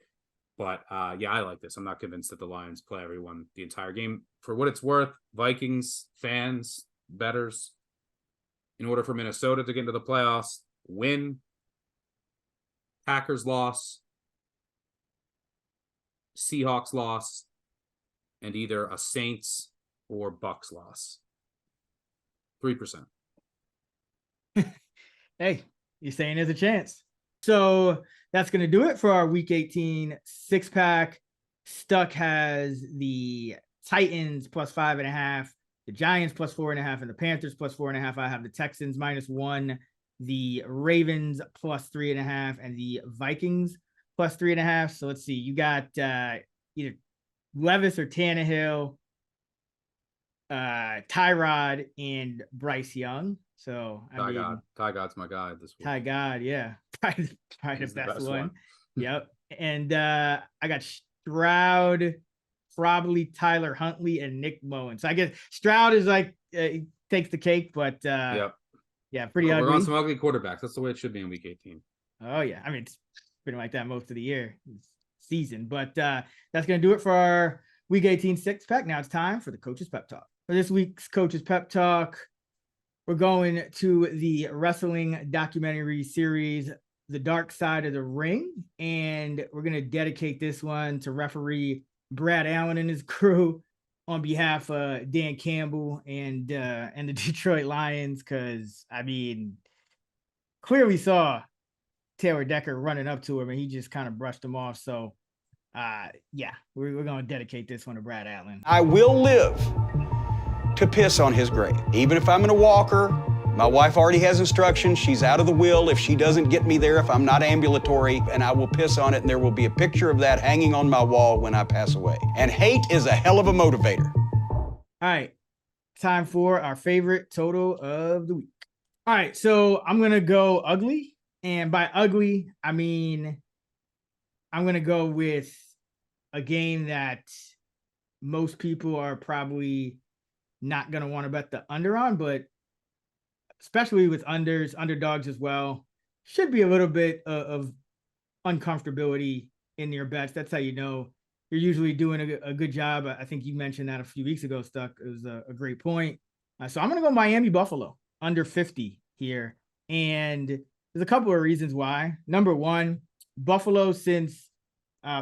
But I like this. I'm not convinced that the Lions play everyone the entire game. For what it's worth, Vikings fans, bettors, in order for Minnesota to get into the playoffs, win, Packers loss, Seahawks loss, and either a Saints or Bucs loss. 3%. Hey, you're saying there's a chance. So that's going to do it for our Week 18 6-pack. Stuck has the Titans plus 5.5, the Giants plus 4.5, and the Panthers plus 4.5. I have the Texans -1, the Ravens plus 3.5, and the Vikings plus 3.5. So let's see. You got either Levis or Tannehill, Tyrod, and Bryce Young. So Ty God's my guy this week. Ty God, yeah. Probably the best one. Yep. And I got Stroud, probably Tyler Huntley, and Nick Moen. So I guess Stroud is like he takes the cake, but yeah, pretty ugly. We're on some ugly quarterbacks. That's the way it should be in Week 18. Oh yeah, I mean it's been like that most of the year season, but that's gonna do it for our Week 18 6-pack. Now it's time for the Coach's Pep Talk. For this week's Coach's Pep Talk, we're going to the wrestling documentary series, The Dark Side of the Ring, and we're going to dedicate this one to referee Brad Allen and his crew on behalf of Dan Campbell and the Detroit Lions, because, I mean, clearly saw Taylor Decker running up to him, and he just kind of brushed him off. So, we're going to dedicate this one to Brad Allen. I will live to piss on his grave. Even if I'm in a walker, my wife already has instructions. She's out of the will if she doesn't get me there, if I'm not ambulatory, and I will piss on it, and there will be a picture of that hanging on my wall when I pass away. And hate is a hell of a motivator. All right, time for our favorite total of the week. All right, so I'm going to go ugly, and by ugly, I mean I'm going to go with a game that most people are probably not going to want to bet the under on, but especially with underdogs as well, should be a little bit of uncomfortability in your bets. That's how you know you're usually doing a good job. I think you mentioned that a few weeks ago, Stuck. It was a great point. So I'm going to go Miami Buffalo under 50 here. And there's a couple of reasons why. Number one, Buffalo, since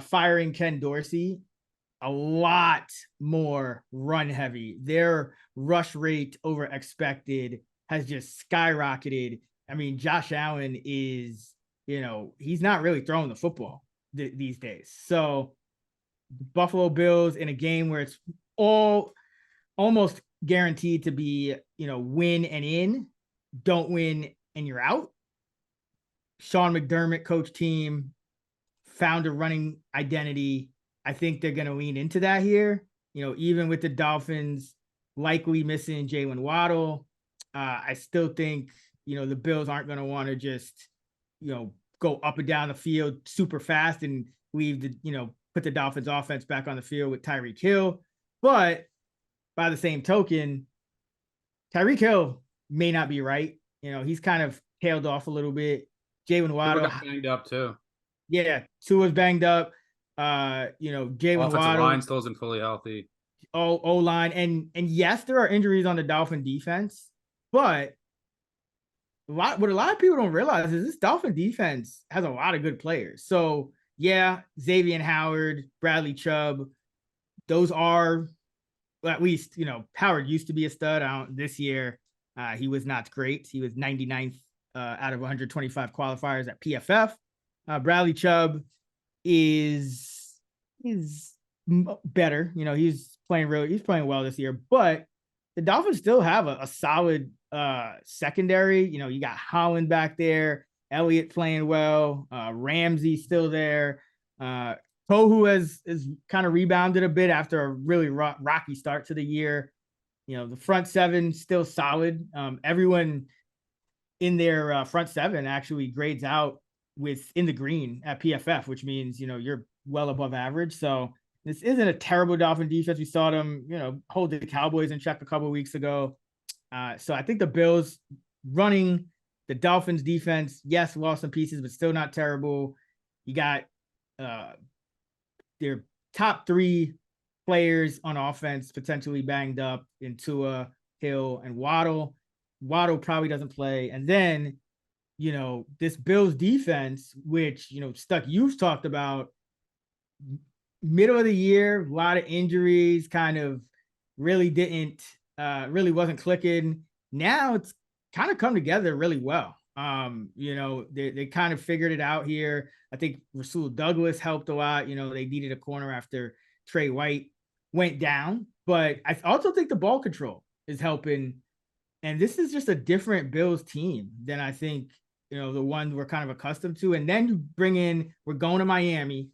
firing Ken Dorsey, a lot more run heavy. Their rush rate over expected has just skyrocketed. I mean, Josh Allen is, he's not really throwing the football these days. So Buffalo Bills in a game where it's almost guaranteed to be, win and in, don't win and you're out. Sean McDermott coach team found a running identity. I think they're going to lean into that here. Even with the Dolphins likely missing Jalen Waddle, I still think, the Bills aren't going to want to just, go up and down the field super fast and leave put the Dolphins offense back on the field with Tyreek Hill. But by the same token, Tyreek Hill may not be right. He's kind of tailed off a little bit. Jalen Waddle got banged up too. Yeah, Tua's banged up. Jalen Waddle line still isn't fully healthy. O-line. And yes, there are injuries on the Dolphin defense, but what a lot of people don't realize is this Dolphin defense has a lot of good players. So yeah, Xavier Howard, Bradley Chubb, those are, well, at least, Howard used to be a stud. This year, he was not great. He was 99th out of 125 qualifiers at PFF. Bradley Chubb is better. He's playing well this year, but the Dolphins still have a solid secondary. You got Holland back there, Elliott playing well, Ramsey still there. Tohu has kind of rebounded a bit after a really rocky start to the year. The front seven still solid. Everyone in their front seven actually grades out in the green at PFF, which means, you're well above average. So this isn't a terrible Dolphin defense. We saw them, hold the Cowboys in check a couple of weeks ago. So I think the Bills running the Dolphins defense, yes, lost some pieces, but still not terrible. You got their top 3 players on offense potentially banged up in Tua, Hill, and Waddle. Waddle probably doesn't play. And then, this Bills defense, which, Stuck, you've talked about middle of the year, a lot of injuries, kind of really wasn't clicking. Now it's kind of come together really well. They kind of figured it out here. I think Rasul Douglas helped a lot. They needed a corner after Trey White went down, but I also think the ball control is helping. And this is just a different Bills team than I think, the one we're kind of accustomed to. And then you bring in, we're going to Miami.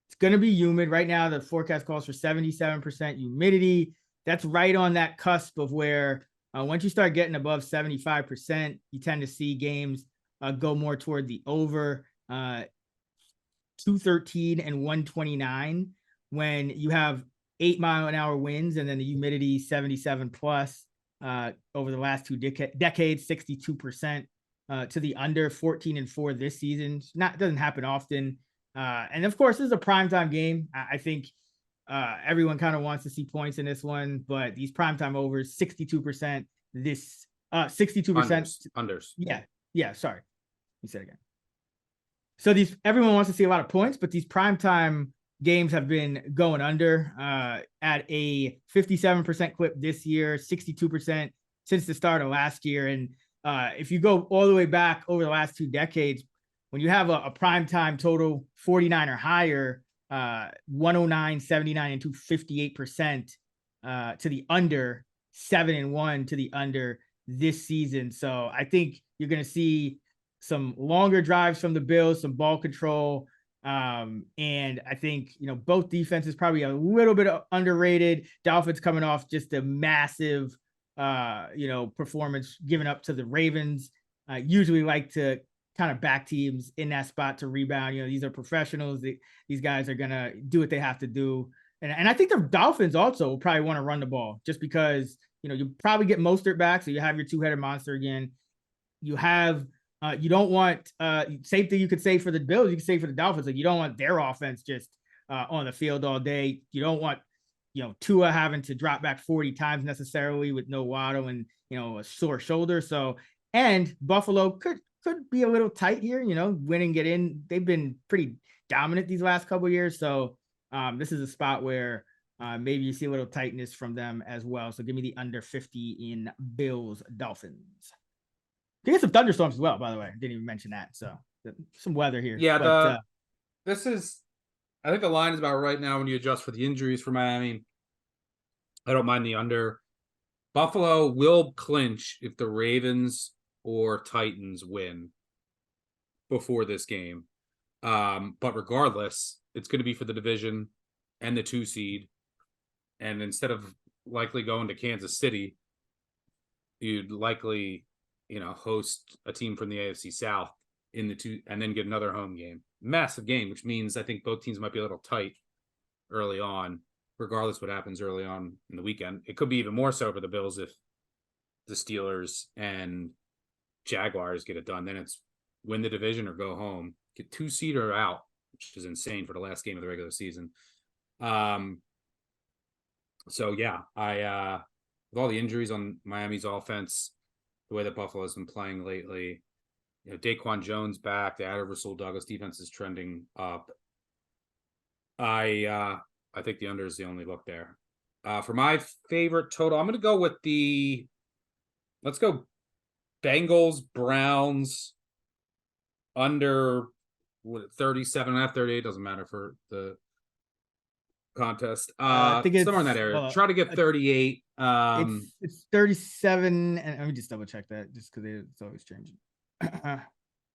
It's going to be humid right now. The forecast calls for 77% humidity. That's right on that cusp of where once you start getting above 75%, you tend to see games go more toward the over 213 and 129 when you have 8-mile-an-hour winds and then the humidity 77 plus over the last 2 decades, 62% to the under, 14-4 this season. Doesn't happen often. And of course, this is a primetime game. I think everyone kind of wants to see points in this one, but these primetime overs, 62%, 62%. Unders. Yeah. Sorry. You said it again. So everyone wants to see a lot of points, but these primetime games have been going under at a 57% clip this year, 62% since the start of last year. And if you go all the way back over the last 2 decades, when you have a primetime total 49 or higher, 109, 79, and 58% to the under, 7-1 to the under this season. So I think you're going to see some longer drives from the Bills, some ball control. And I think, both defenses probably a little bit underrated. Dolphins coming off just a massive, performance given up to the Ravens. Usually like to kind of back teams in that spot to rebound. These are professionals. These guys are going to do what they have to do. And I think the Dolphins also will probably want to run the ball just because, you probably get Mostert back. So you have your 2-headed monster again. You have, you don't want, same thing you could say for the Bills, you could say for the Dolphins, like you don't want their offense just on the field all day. You don't want, Tua having to drop back 40 times necessarily with no Waddle and, a sore shoulder. So, and Buffalo could be a little tight here, win and get in. They've been pretty dominant these last couple of years. So this is a spot where maybe you see a little tightness from them as well. So give me the under 50 in Bills Dolphins. You get some thunderstorms as well, by the way. Didn't even mention that. So some weather here. Yeah, but, I think the line is about right now when you adjust for the injuries for Miami. I don't mind the under. Buffalo will clinch if the Ravens or Titans win before this game. But regardless, it's going to be for the division and the 2 seed. And instead of likely going to Kansas City, you'd likely, host a team from the AFC South in the 2 and then get another home game. Massive game, which means I think both teams might be a little tight early on, regardless what happens early on in the weekend. It could be even more so for the Bills if the Steelers and Jaguars get it done. Then it's win the division or go home. Get 2 seed or out, which is insane for the last game of the regular season. So yeah, with all the injuries on Miami's offense, the way that Buffalo has been playing lately, Daquan Jones back, the added Rasul Douglas defense is trending up. I think the under is the only look there. For my favorite total, I'm going to go with let's go Bengals, Browns, under 37.5, 38, doesn't matter for the contest. I think it's somewhere in that area. Try to get 38. It's 37, and let me just double check that just because it's always changing.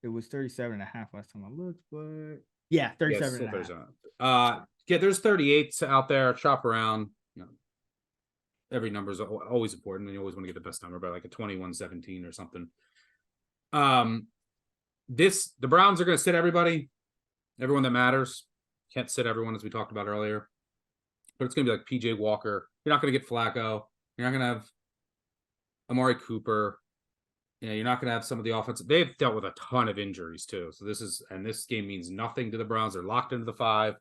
It was 37.5 last time I looked, but yeah, 37.5. There's 38 out there. Shop around. Every number is always important, and you always want to get the best number, but like a 21-17 or something. The Browns are going to sit everyone that matters. Can't sit everyone, as we talked about earlier. But it's going to be like PJ Walker. You're not going to get Flacco. You're not going to Amari Cooper. You're not going to have some of the offensive. They've dealt with a ton of injuries too. So this game means nothing to the Browns. They're locked into the 5.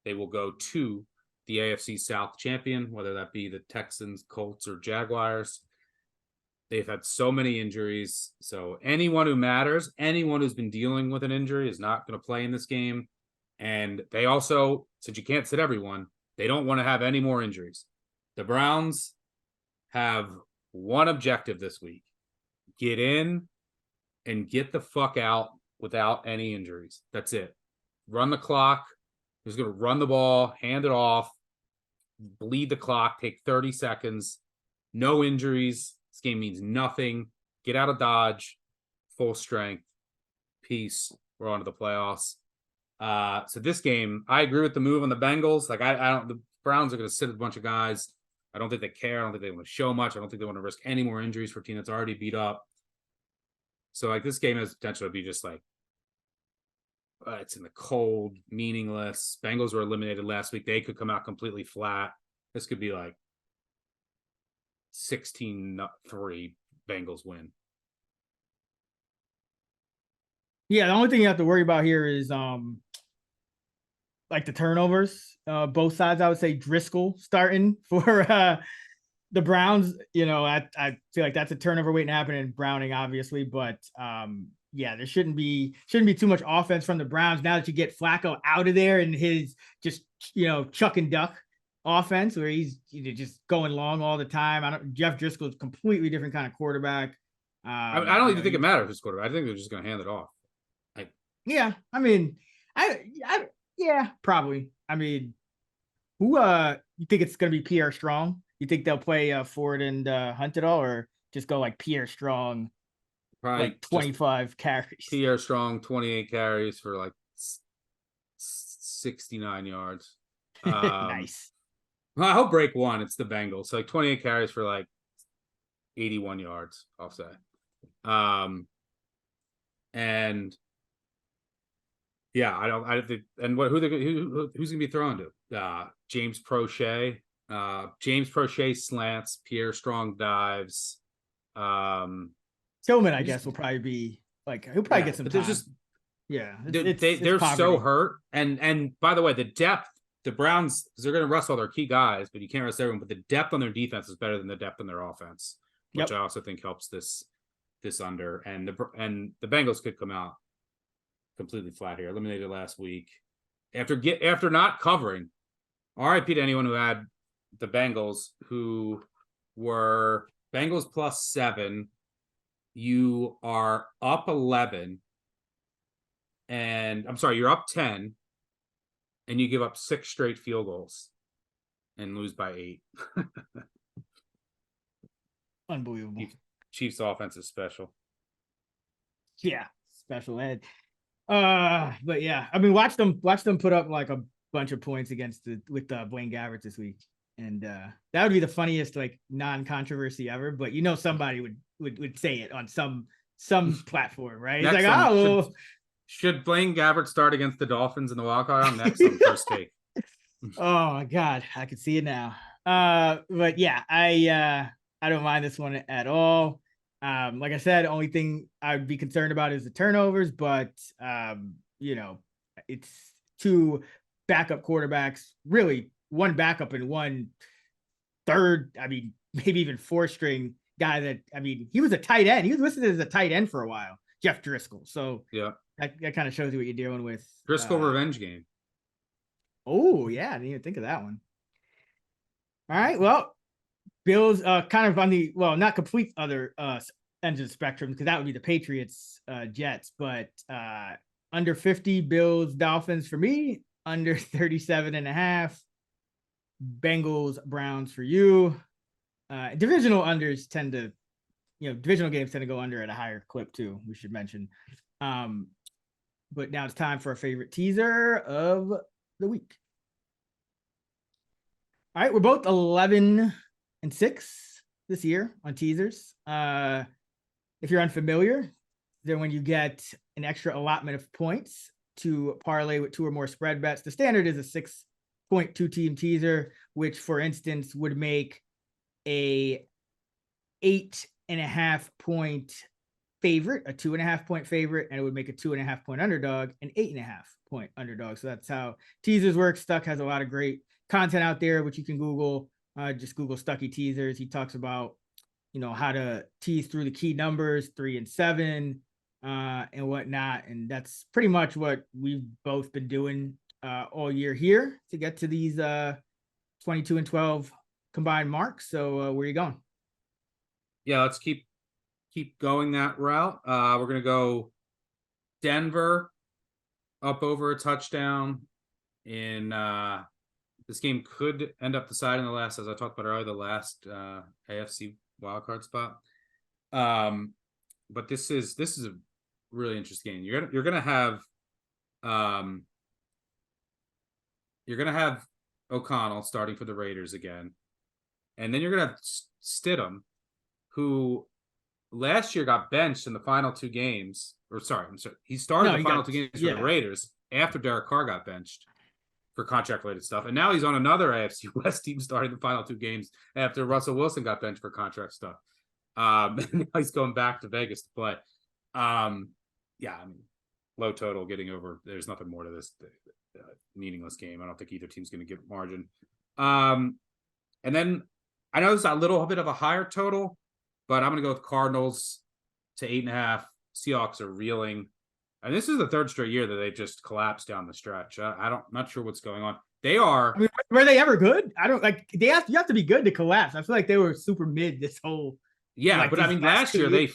They will go to the AFC South champion, whether that be the Texans, Colts, or Jaguars. They've had so many injuries. So anyone who matters, anyone who's been dealing with an injury is not going to play in this game. And they also, since you can't sit everyone, they don't want to have any more injuries. The Browns have one objective this week: get in and get the fuck out without any injuries. That's it. Run the clock. He's going to run the ball, hand it off, bleed the clock, take 30 seconds. No injuries. This game means nothing. Get out of Dodge. Full strength. Peace. We're on to the playoffs. So this game, I agree with the move on the Bengals. Like, I don't, the Browns are going to sit a bunch of guys. I don't think they care. I don't think they want to show much. I don't think they want to risk any more injuries for a team that's already beat up. So, like, this game has potential to be just like, it's in the cold, meaningless. Bengals were eliminated last week. They could come out completely flat. This could be like 16-3 Bengals win. Yeah, the only thing you have to worry about here is like the turnovers. Both sides, I would say Driscoll starting for the Browns. I feel like that's a turnover waiting to happen in Browning, obviously, but yeah, there shouldn't be too much offense from the Browns now that you get Flacco out of there and his just chuck and duck offense where he's just going long all the time. Jeff Driscoll's a completely different kind of quarterback. I don't even think it matters who's quarterback. I think they're just going to hand it off. Yeah, I mean, yeah, probably. I mean, who you think it's going to be Pierre Strong? You think they'll play Ford and Hunt at all, or just go like Pierre Strong? Probably like 25 carries. Pierre Strong, 28 carries for like 69 yards. Nice. Well, I hope break one. It's the Bengals. So like 28 carries for like 81 yards, I'll say. And yeah, I think, and who's gonna be thrown to? James Prochet. James Prochet slants, Pierre Strong dives. Tillman, I guess, will probably be like he'll probably get some time. They're so hurt. And by the way, the depth, the Browns, because they're going to rest all their key guys, but you can't rest everyone. But the depth on their defense is better than the depth on their offense, which I also think helps this under. And the Bengals could come out completely flat here, eliminated last week after not covering. RIP to anyone who had the Bengals, who were Bengals +7. You are up 11, and I'm sorry, you're up 10, and you give up 6 straight field goals and lose by 8. Unbelievable. Chiefs offense is special. Yeah, special ed. But yeah, I mean, watch them put up like a bunch of points with Blaine Gabbert this week, and that would be the funniest like non-controversy ever. But somebody would say it on some platform, right? It's like, should Blaine Gabbert start against the Dolphins in the wild card round? Next on First Take. Oh my God, I can see it now. But yeah, I don't mind this one at all. Like I said, only thing I'd be concerned about is the turnovers, but it's 2 backup quarterbacks, really one backup and one third, I mean, maybe even 4th-string guy that, I mean, he was a tight end. He was listed as a tight end for a while, Jeff Driscoll. So yeah, that kind of shows you what you're dealing with. Driscoll revenge game. Oh yeah, I didn't even think of that one. All right, well, Bills kind of on the, well, not complete other ends of the spectrum, because that would be the Patriots Jets, but under 50 Bills Dolphins for me, under 37.5 Bengals Browns for you. Divisional unders tend to, divisional games tend to go under at a higher clip too, we should mention. But now it's time for our favorite teaser of the week. All right, we're both 11-6 this year on teasers. If you're unfamiliar, then when you get an extra allotment of points to parlay with 2 or more spread bets, the standard is a 6.2 team teaser, which for instance would make a 8 2.5 point favorite, a 2.5 point favorite, and it would make a 2.5 point underdog, an 8.5 point underdog. So that's how Teasers works. Stuck has a lot of great content out there, which you can Google. Just Google Stucky Teasers. He talks about, how to tease through the key numbers 3 and 7 and whatnot. And that's pretty much what we've both been doing all year here to get to these 22 and 12 combined marks. So where are you going? Yeah, let's keep going that route. We're going to go Denver up over a touchdown in this game could end up deciding as I talked about earlier, the last AFC wildcard spot. But this is a really interesting game. You're gonna have O'Connell starting for the Raiders again, and then you're gonna have Stidham, who last year got benched in the final 2 games. He started the final 2 games for the Raiders after Derek Carr got benched for contract-related stuff. And now he's on another AFC West team starting the final 2 games after Russell Wilson got benched for contract stuff. And now he's going back to Vegas to play. Low total getting over. There's nothing more to this meaningless game. I don't think either team's going to get margin. And then I know it's a little bit of a higher total, but I'm going to go with Cardinals to 8.5. Seahawks are reeling. And this is the 3rd straight year that they just collapsed down the stretch. I'm not sure what's going on. They are. I mean, were they ever good? I don't like. You have to be good to collapse. I feel like they were super mid this whole. Yeah, but I mean, last year they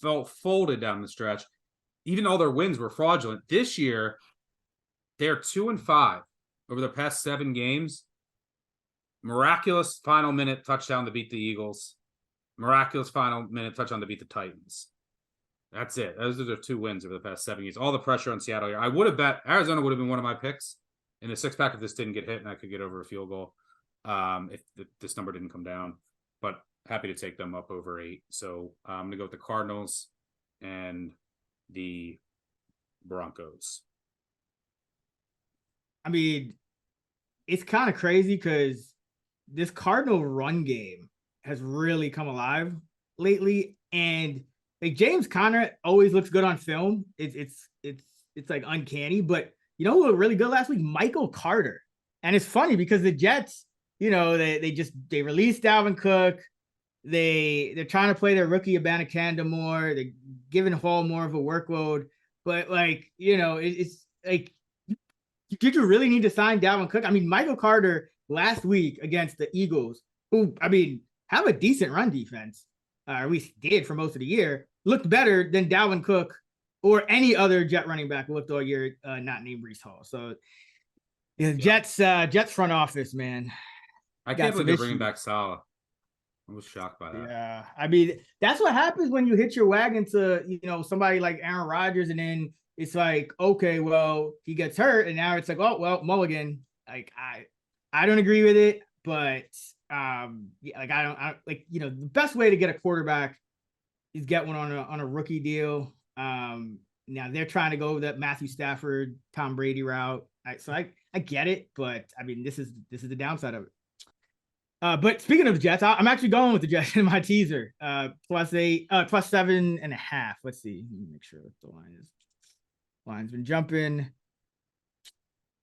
felt folded down the stretch, even though their wins were fraudulent. This year, they're 2-5 over the past 7 games. Miraculous final minute touchdown to beat the Eagles. Miraculous final minute touchdown to beat the Titans. That's it. Those are their 2 wins over the past 7 years. All the pressure on Seattle here. I would have bet Arizona would have been one of my picks in the 6-pack if this didn't get hit and I could get over a field goal if this number didn't come down. But happy to take them up over 8. So I'm going to go with the Cardinals and the Broncos. I mean, it's kind of crazy because this Cardinal run game has really come alive lately. And like James Conner always looks good on film. It's like uncanny, but you know who looked really good last week? Michael Carter. And it's funny because the Jets, they released Dalvin Cook. They're trying to play their rookie Abanikanda more. They're giving Hall more of a workload. But it's like, did you really need to sign Dalvin Cook? I mean, Michael Carter last week against the Eagles, who have a decent run defense, or at least did for most of the year, looked better than Dalvin Cook or any other Jet running back looked all year, not named Breece Hall. So Jets front office, man. I can't believe they're bringing back Salah. I was shocked by that. Yeah. I mean, that's what happens when you hit your wagon to, somebody like Aaron Rodgers, and then it's like, okay, well, he gets hurt, and now it's like, oh, well, mulligan. Like, I don't agree with it, but the best way to get a quarterback is get one on a rookie deal. Now they're trying to go that Matthew Stafford, Tom Brady route. I get it, but I mean, this is the downside of it. But speaking of the Jets, I'm actually going with the Jets in my teaser. +8, +7.5. Let's see. Let me make sure what the line is. Line's been jumping.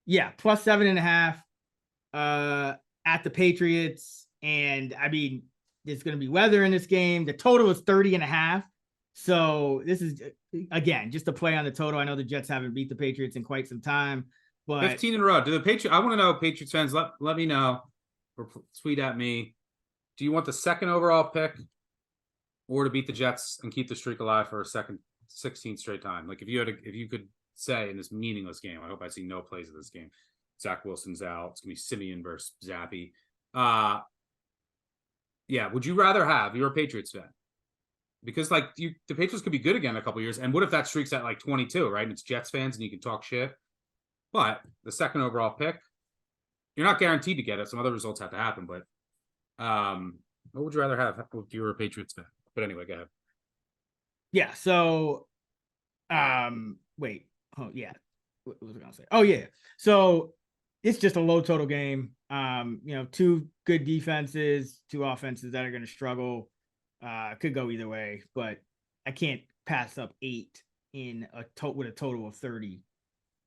Yeah, +7.5 at the Patriots. And I mean, there's going to be weather in this game. The total is 30.5. So this is, again, just a play on the total. I know the Jets haven't beat the Patriots in quite some time, but 15 in a row. I want to know, Patriots fans, let me know or tweet at me. Do you want the 2nd overall pick or to beat the Jets and keep the streak alive for a 16th straight time? Like if you could say in this meaningless game, I hope I see no plays of this game. Zach Wilson's out. It's going to be Simeon versus Zappy. Yeah. Would you rather have, you're a Patriots fan, because the Patriots could be good again in a couple of years. And what if that streak's at 22, right? And it's Jets fans and you can talk shit. But the 2nd overall pick, you're not guaranteed to get it. Some other results have to happen, but what would you rather have if you were a Patriots fan? But anyway, go ahead. Yeah. So, wait. Oh yeah. What was I gonna say? Oh yeah. So it's just a low total game. 2 good defenses, 2 offenses that are going to struggle. Could go either way, but I can't pass up 8 in with a total of 30.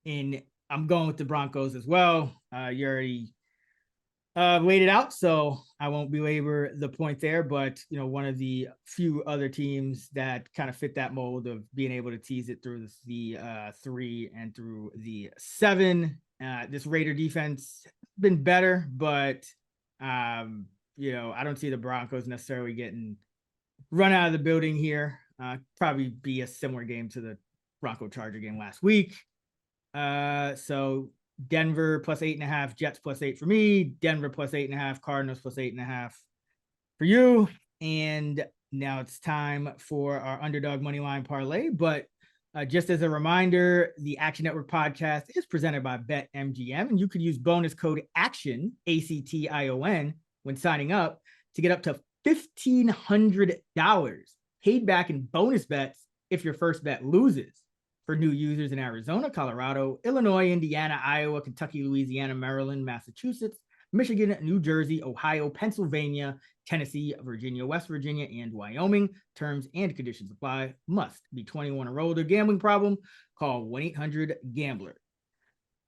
And I'm going with the Broncos as well. You already laid it out, so I won't belabor the point there. But one of the few other teams that kind of fit that mold of being able to tease it through the 3 and through the 7. This Raider defense has been better, but I don't see the Broncos necessarily getting run out of the building here. Probably be a similar game to the Bronco Charger game last week. So Denver plus 8.5, Jets plus 8 for me, Denver plus 8.5, Cardinals plus 8.5 for you. And now it's time for our Underdog Moneyline Parlay. But just as a reminder, the Action Network podcast is presented by BetMGM, and you could use bonus code ACTION, ACTION, when signing up to get up to $1,500 paid back in bonus bets if your first bet loses. For new users in Arizona, Colorado, Illinois, Indiana, Iowa, Kentucky, Louisiana, Maryland, Massachusetts, Michigan, New Jersey, Ohio, Pennsylvania, Tennessee, Virginia, West Virginia, and Wyoming. Terms and conditions apply. Must be 21 or older. Gambling problem? Call 1-800-GAMBLER.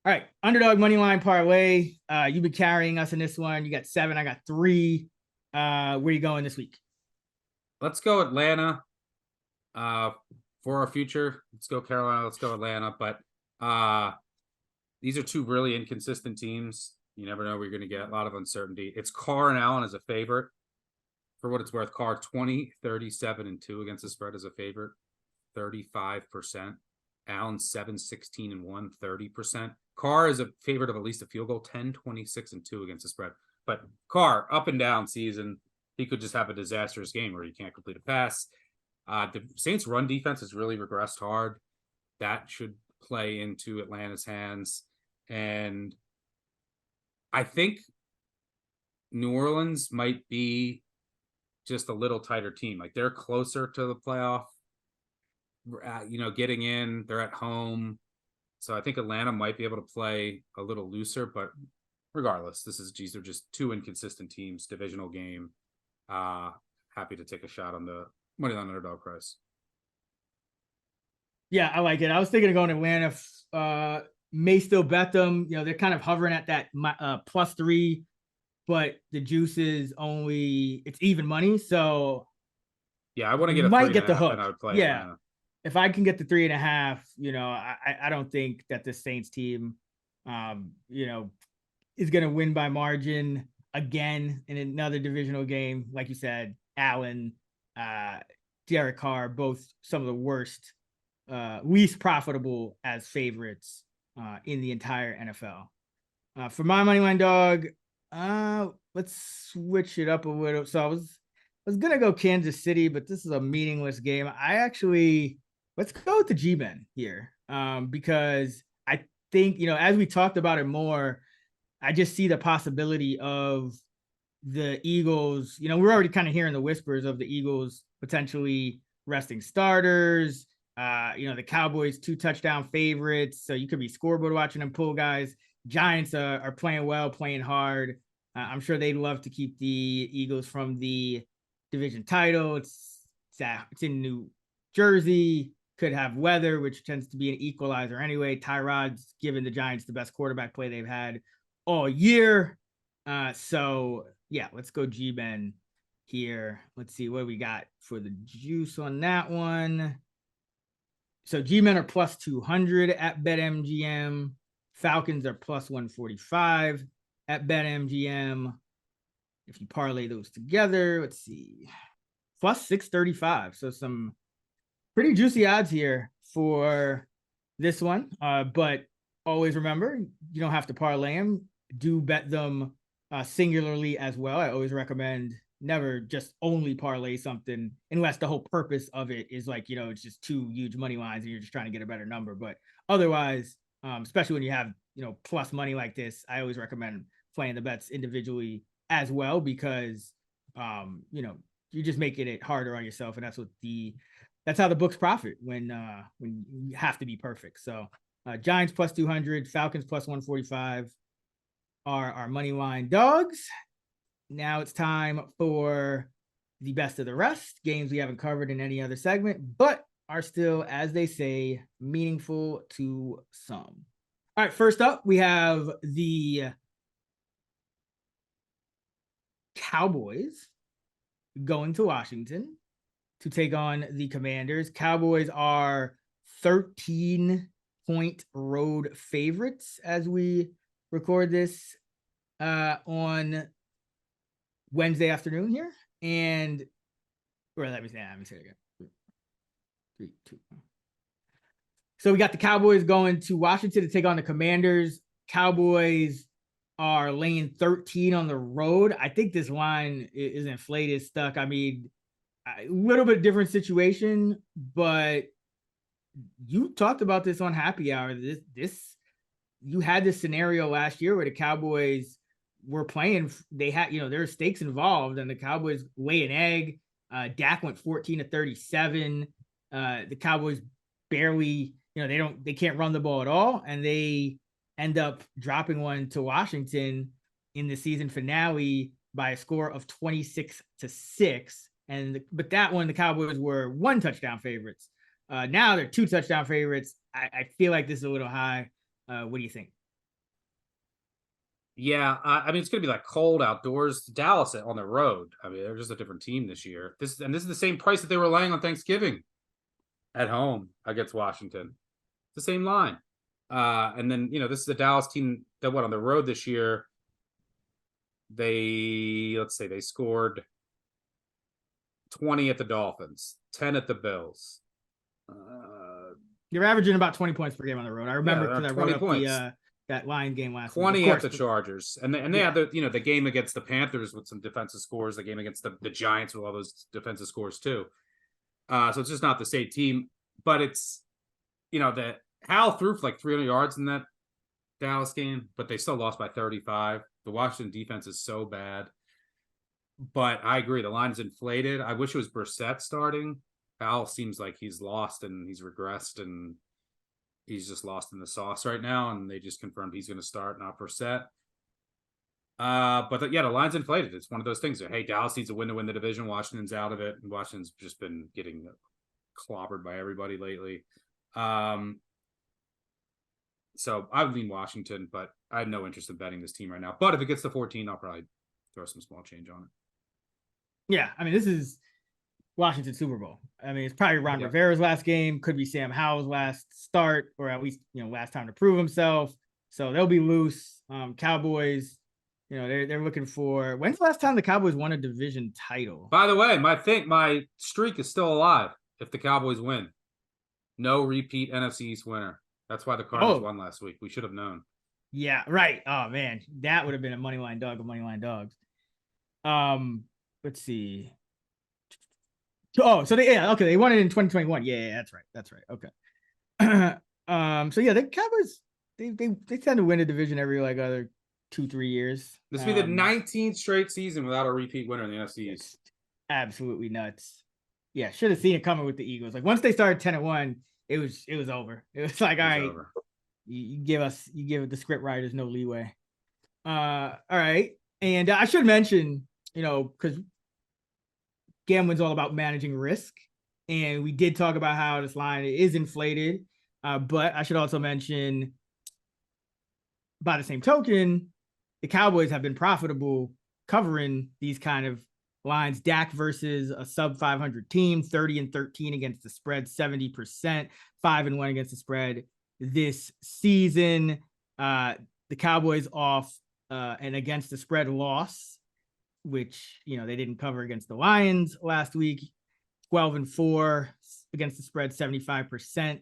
All right, Underdog Moneyline Parlay. You've been carrying us in this one. You got 7, I got 3. Where are you going this week? Let's go Atlanta. For our future, let's go Carolina, let's go Atlanta. But these are 2 really inconsistent teams. You never know what you're going to get. A lot of uncertainty. It's Carr and Allen as a favorite. For what it's worth, Carr 20, 37, and 2 against the spread as a favorite, 35%. Allen 7, 16, and 1, 30%. Carr is a favorite of at least a field goal, 10, 26, and 2 against the spread. But Carr, up and down season, he could just have a disastrous game where he can't complete a pass. The Saints' run defense has really regressed hard. That should play into Atlanta's hands. And I think New Orleans might be just a little tighter team. Like, they're closer to the playoff, getting in. They're at home. So I think Atlanta might be able to play a little looser. But regardless, they're just 2 inconsistent teams, divisional game. Happy to take a shot on the money on underdog price. Yeah, I like it. I was thinking of going to Atlanta. May still bet them. They're kind of hovering at that +3, but the juice is it's even money. So yeah, I want to get might get the hook. I would play yeah, Atlanta. If I can get the 3.5, I don't think that the Saints team, is going to win by margin again in another divisional game. Like you said, Allen, Derek Carr, both some of the worst, least profitable as favorites in the entire NFL. For my money line dog, let's switch it up a little. So I was gonna go Kansas City, but this is a meaningless game. Let's go with the G-Men here, because I think as we talked about it more, I just see the possibility of the Eagles. We're already kind of hearing the whispers of the Eagles potentially resting starters. The Cowboys 2 touchdown favorites, so you could be scoreboard watching them pull guys. Giants are playing well, playing hard. I'm sure they'd love to keep the Eagles from the division title. It's in New Jersey. Could have weather, which tends to be an equalizer anyway. Tyrod's given the Giants the best quarterback play they've had all year. So yeah, let's go G-Men here. Let's see what we got for the juice on that one. So G-Men are +200 at BetMGM. Falcons are +145 at BetMGM. If you parlay those together, let's see, +635. So some pretty juicy odds here for this one. But always remember, you don't have to parlay them. Do bet them singularly as well. I always recommend never just only parlay something unless the whole purpose of it is it's just 2 huge money lines and you're just trying to get a better number. But otherwise, especially when you have, plus money like this, I always recommend playing the bets individually as well, because, you're just making it harder on yourself. And that's how the books profit when you have to be perfect. So Giants +200, Falcons +145 are our money line dogs. Now it's time for the best of the rest, games we haven't covered in any other segment, but are still, as they say, meaningful to some. All right, first up, we have the Cowboys going to Washington to take on the Commanders. Cowboys are 13-point road favorites as we record this on Wednesday afternoon here. And, or let me say it again. 3, 2, 1. So we got the Cowboys going to Washington to take on the Commanders. Cowboys are laying 13 on the road. I think this line is inflated, stuck. I mean, a little bit different situation, but you talked about this on Happy Hour. You had this scenario last year where the Cowboys were playing. They had, there were stakes involved, and the Cowboys lay an egg. Dak went 14-37. The Cowboys barely, they can't run the ball at all, and they end up dropping one to Washington in the season finale by a score of 26-6. But that one, the Cowboys were 1 touchdown favorites. Now they're 2 touchdown favorites. I feel like this is a little high. What do you think? Yeah, I mean, it's going to be like cold outdoors. Dallas on the road. I mean, they're just a different team this year. This is the same price that they were laying on Thanksgiving at home against Washington. It's the same line. And then, this is the Dallas team that went on the road this year. They scored 20 at the Dolphins, 10 at the Bills. You're averaging about 20 points per game on the road. I remember because I wrote up points. That Lion game last 20 week. at the Chargers. And they had the game against the Panthers with some defensive scores, the game against the Giants with all those defensive scores too. So it's just not the same team, but it's, that Hal threw for like 300 yards in that Dallas game, but they still lost by 35. The Washington defense is so bad. But I agree, the line's inflated. I wish it was Brissett starting. Hal seems like he's lost and he's regressed and he's just lost in the sauce right now. And they just confirmed he's going to start, not Brissett. But the line's inflated. It's one of those things that, hey, Dallas needs a win to win the division. Washington's out of it. And Washington's just been getting clobbered by everybody lately. So I would lean Washington, but I have no interest in betting this team right now. But if it gets to 14, I'll probably throw some small change on it. Yeah, I mean, this is Washington Super Bowl. I mean, it's probably Ron Rivera's last game, could be Sam Howell's last start, or at least, last time to prove himself. So they'll be loose. Cowboys, they're looking for, when's the last time the Cowboys won a division title? By the way, my streak is still alive if the Cowboys win. No repeat NFC East winner. That's why the Cardinals won last week. We should have known. Yeah, right. Oh man, that would have been a money line dog of money line dogs. Let's see. Oh, so they won it in 2021. Yeah, that's right. Okay. So yeah, the Cowboys they tend to win a division every other 2-3 years. This will be the 19th straight season without a repeat winner in the NFC East. Absolutely nuts. Yeah, should have seen it coming with the Eagles. Like once they started 10-1, it was over. It was like, all right, you give the script writers no leeway. All right, and I should mention, because gambling's all about managing risk, and we did talk about how this line is inflated. But I should also mention, by the same token, the Cowboys have been profitable covering these kind of lines. Dak versus a sub 500 team, 30-13 against the spread, 70%, 5-1 against the spread this season. The Cowboys off an against the spread loss, which they didn't cover against the Lions last week. 12-4 against the spread, 75%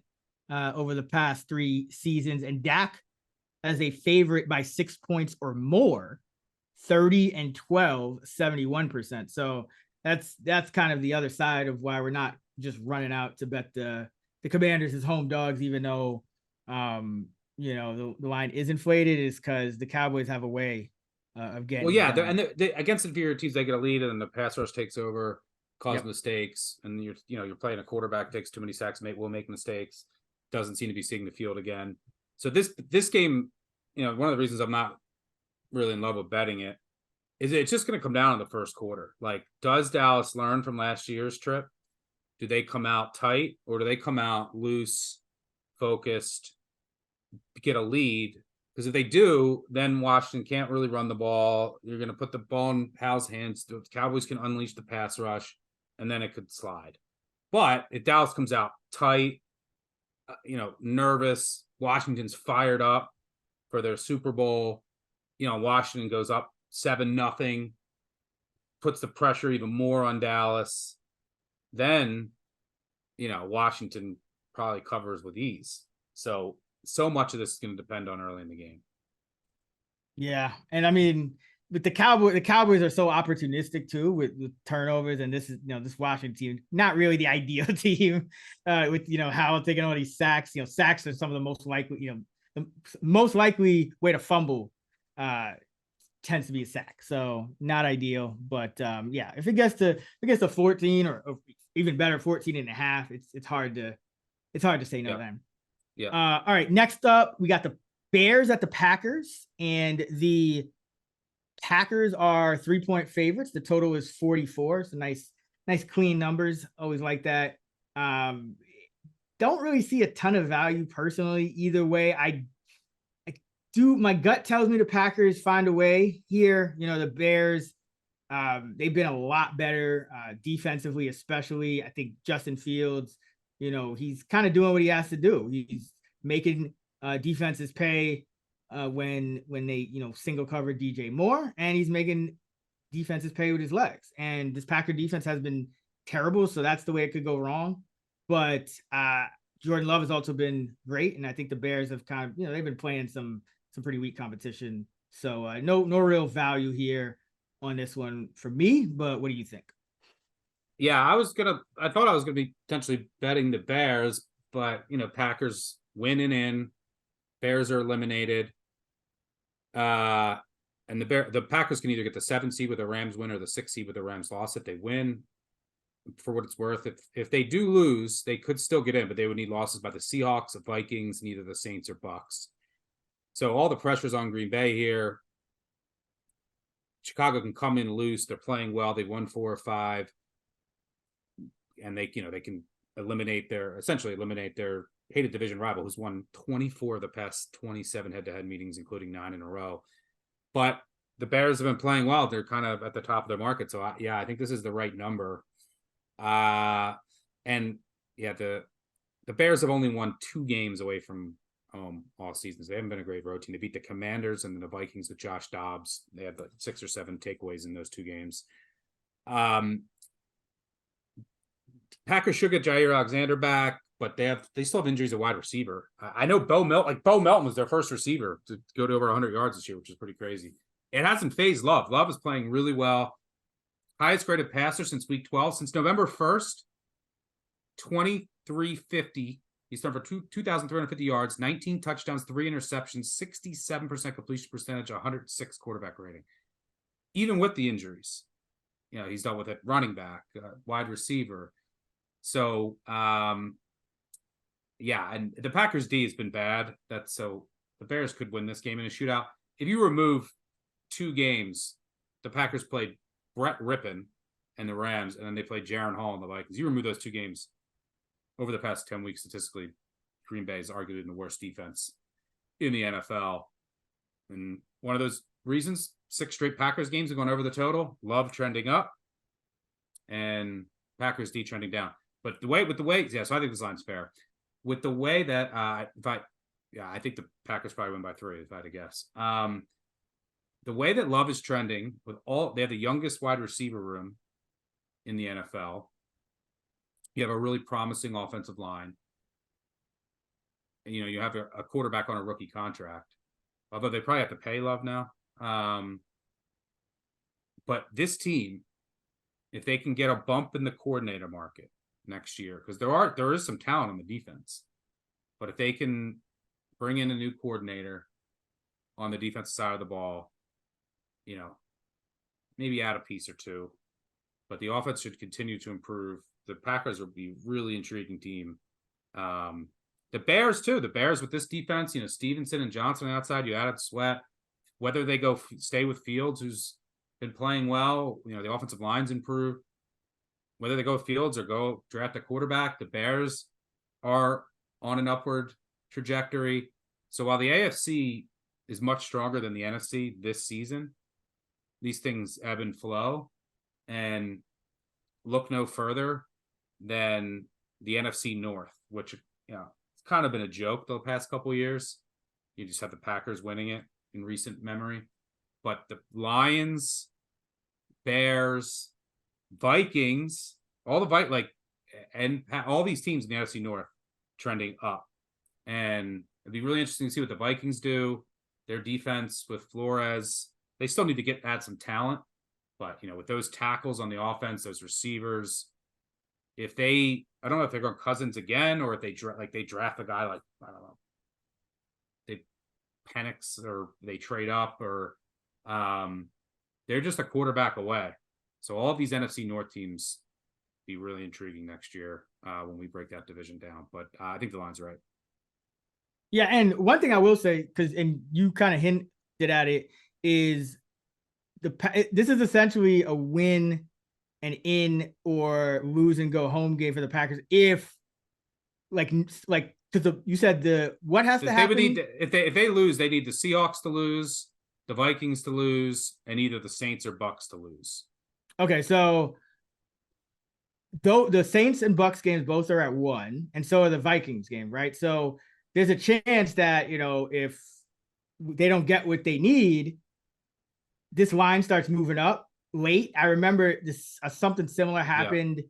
over the past 3 seasons. And Dak as a favorite by 6 points or more, 30-12, 71%. So that's kind of the other side of why we're not just running out to bet the Commanders as home dogs, even though the line is inflated, is because the Cowboys have a way of getting. Well, yeah, they against inferior teams, they get a lead, and then the pass rush takes over, cause mistakes, and you're playing a quarterback takes too many sacks, will make mistakes, doesn't seem to be seeing the field again. So this game, one of the reasons I'm not really in love with betting it it's just going to come down to the first quarter. Like, does Dallas learn from last year's trip? Do they come out tight, or do they come out loose, focused, get a lead? Because if they do, then Washington can't really run the ball. You're going to put the ball in Hal's hands. The Cowboys can unleash the pass rush, and then it could slide. But if Dallas comes out tight, nervous, Washington's fired up for their Super Bowl, Washington goes up 7-0, puts the pressure even more on Dallas, then, Washington probably covers with ease. So much of this is going to depend on early in the game. Yeah. And I mean, with the Cowboys are so opportunistic too with turnovers. And this is, this Washington team, not really the ideal team with, how taking all these sacks. Sacks are some of the most likely, the most likely way to fumble tends to be a sack. So not ideal, but if it gets to 14 or even better, 14.5, it's hard to say no then. Yeah. All right. Next up, we got the Bears at the Packers, and the Packers are 3-point favorites. The total is 44. So nice clean numbers. Always like that. Don't really see a ton of value personally either way. My gut tells me the Packers find a way here. The Bears, they've been a lot better defensively, especially. I think Justin Fields, he's kind of doing what he has to do. He's making defenses pay when they, single cover DJ Moore, and he's making defenses pay with his legs. And this Packer defense has been terrible, so that's the way it could go wrong. But Jordan Love has also been great, and I think the Bears have kind of, they've been playing some pretty weak competition. So no real value here on this one for me, but what do you think? Yeah, I thought I was gonna be potentially betting the Bears, but Packers winning in, Bears are eliminated. And the Packers can either get the 7th seed with the Rams win or the 6th seed with the Rams loss. If they win, for what it's worth, if they do lose, they could still get in, but they would need losses by the Seahawks, the Vikings, and either the Saints or Bucs. So all the pressure's on Green Bay here. Chicago can come in loose. They're playing well. They've won 4 or 5. And they can essentially eliminate their hated division rival, who's won 24 of the past 27 head-to-head meetings, including 9 in a row. But the Bears have been playing well. They're kind of at the top of their market. So I think this is the right number. The Bears have only won 2 games away from home all season. So they haven't been a great road team. They beat the Commanders and then the Vikings with Josh Dobbs. They had 6 or 7 takeaways in those 2 games. Packers should get Jair Alexander back, but they still have injuries at wide receiver. I know Bo Melton was their first receiver to go to over 100 yards this year, which is pretty crazy. It hasn't phased Love. Love is playing really well. Highest graded passer since week 12. Since November 1st, 2,350. He's thrown for 2,350 yards, 19 touchdowns, 3 interceptions, 67% completion percentage, 106 quarterback rating. Even with the injuries, he's dealt with it. Running back, wide receiver. So, and the Packers D has been bad. So the Bears could win this game in a shootout. If you remove 2 games, the Packers played Brett Rippon and the Rams, and then they played Jaron Hall and the Vikings. You remove those 2 games over the past 10 weeks, statistically, Green Bay is arguably the worst defense in the NFL. And one of those reasons, 6 straight Packers games have gone over the total. Love trending up and Packers D trending down. But so I think this line's fair. With the way that I think the Packers probably win by 3 if I had to guess. The way that Love is trending they have the youngest wide receiver room in the NFL. You have a really promising offensive line. And, you have a quarterback on a rookie contract, although they probably have to pay Love now. But this team, if they can get a bump in the coordinator market next year, because there is some talent on the defense, but if they can bring in a new coordinator on the defensive side of the ball, maybe add a piece or 2, but the offense should continue to improve. The Packers will be a really intriguing team. The Bears too. The Bears with this defense, Stevenson and Johnson outside. You added Sweat. Whether they stay with Fields, who's been playing well. The offensive line's improved. Whether they go Fields or go draft a quarterback, the Bears are on an upward trajectory. So while the AFC is much stronger than the NFC this season, these things ebb and flow, and look no further than the NFC North, which, it's kind of been a joke the past couple of years. You just have the Packers winning it in recent memory. But the Lions, Bears, Vikings, all these teams in the NFC North trending up. And it'd be really interesting to see what the Vikings do. Their defense with Flores, they still need to add some talent. But, with those tackles on the offense, those receivers, I don't know if they're going Cousins again, or if they draft a guy like, I don't know, they Penix, or they trade up, or they're just a quarterback away. So all of these NFC North teams be really intriguing next year when we break that division down. But I think the line's right. Yeah, and one thing I will say, and you kind of hinted at it, is this is essentially a win and in or lose and go home game for the Packers. If you said what has to happen? If they lose, they need the Seahawks to lose, the Vikings to lose, and either the Saints or Bucs to lose. Okay, so though the Saints and Bucs games both are at 1, and so are the Vikings game, right? So there's a chance that, if they don't get what they need, this line starts moving up late. I remember something similar happened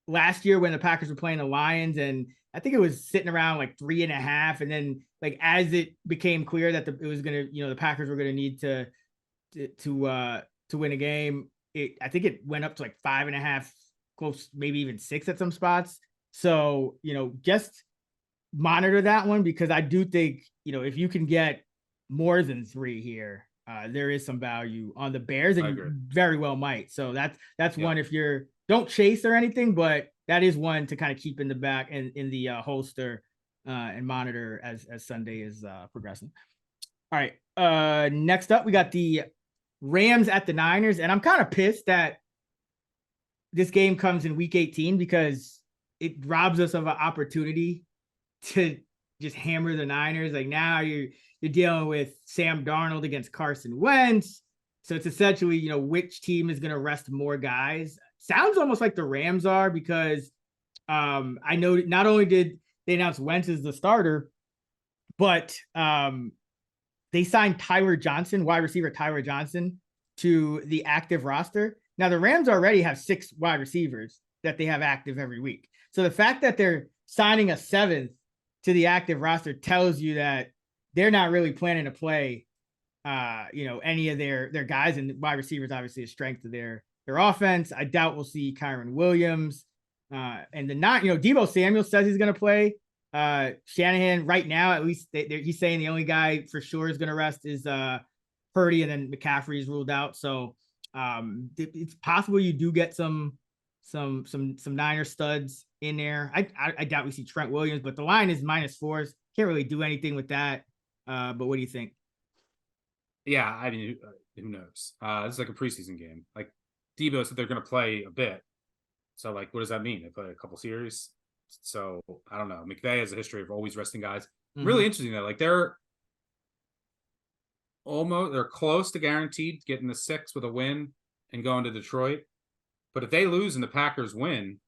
last year when the Packers were playing the Lions, and I think it was sitting around like 3.5. And then as it became clear that it was going to, the Packers were going to need to win a game, I think it went up to 5.5, close, maybe even 6 at some spots. So, just monitor that one, because I do think, if you can get more than 3 here, there is some value on the Bears, and you very well might. So that's one, if don't chase or anything, but that is one to kind of keep in the back and in the holster and monitor as Sunday is progressing. All right. Next up, we got the Rams at the Niners, and I'm kind of pissed that this game comes in week 18, because it robs us of an opportunity to just hammer the Niners. Now you're dealing with Sam Darnold against Carson Wentz. So it's essentially, which team is going to rest more guys. Sounds almost like the Rams are, because I know not only did they announce Wentz as the starter, but they signed wide receiver Tyler Johnson, to the active roster. Now, the Rams already have 6 wide receivers that they have active every week. So the fact that they're signing a 7th to the active roster tells you that they're not really planning to play, any of their guys, and wide receivers, obviously a strength of their offense. I doubt we'll see Kyron Williams. And Deebo Samuel says he's going to play. Shanahan right now, at least he's saying the only guy for sure is going to rest is Purdy, and then McCaffrey is ruled out. So it's possible you do get some Niner studs in there. I doubt we see Trent Williams, but the line is -4. Can't really do anything with that. But what do you think? Yeah, I mean, who knows? This is like a preseason game. Deebo said they're going to play a bit. So, what does that mean? They play a couple series? So, I don't know. McVay has a history of always resting guys. Mm-hmm. Really interesting, though. They're close to guaranteed getting the 6 with a win and going to Detroit. But if they lose and the Packers win,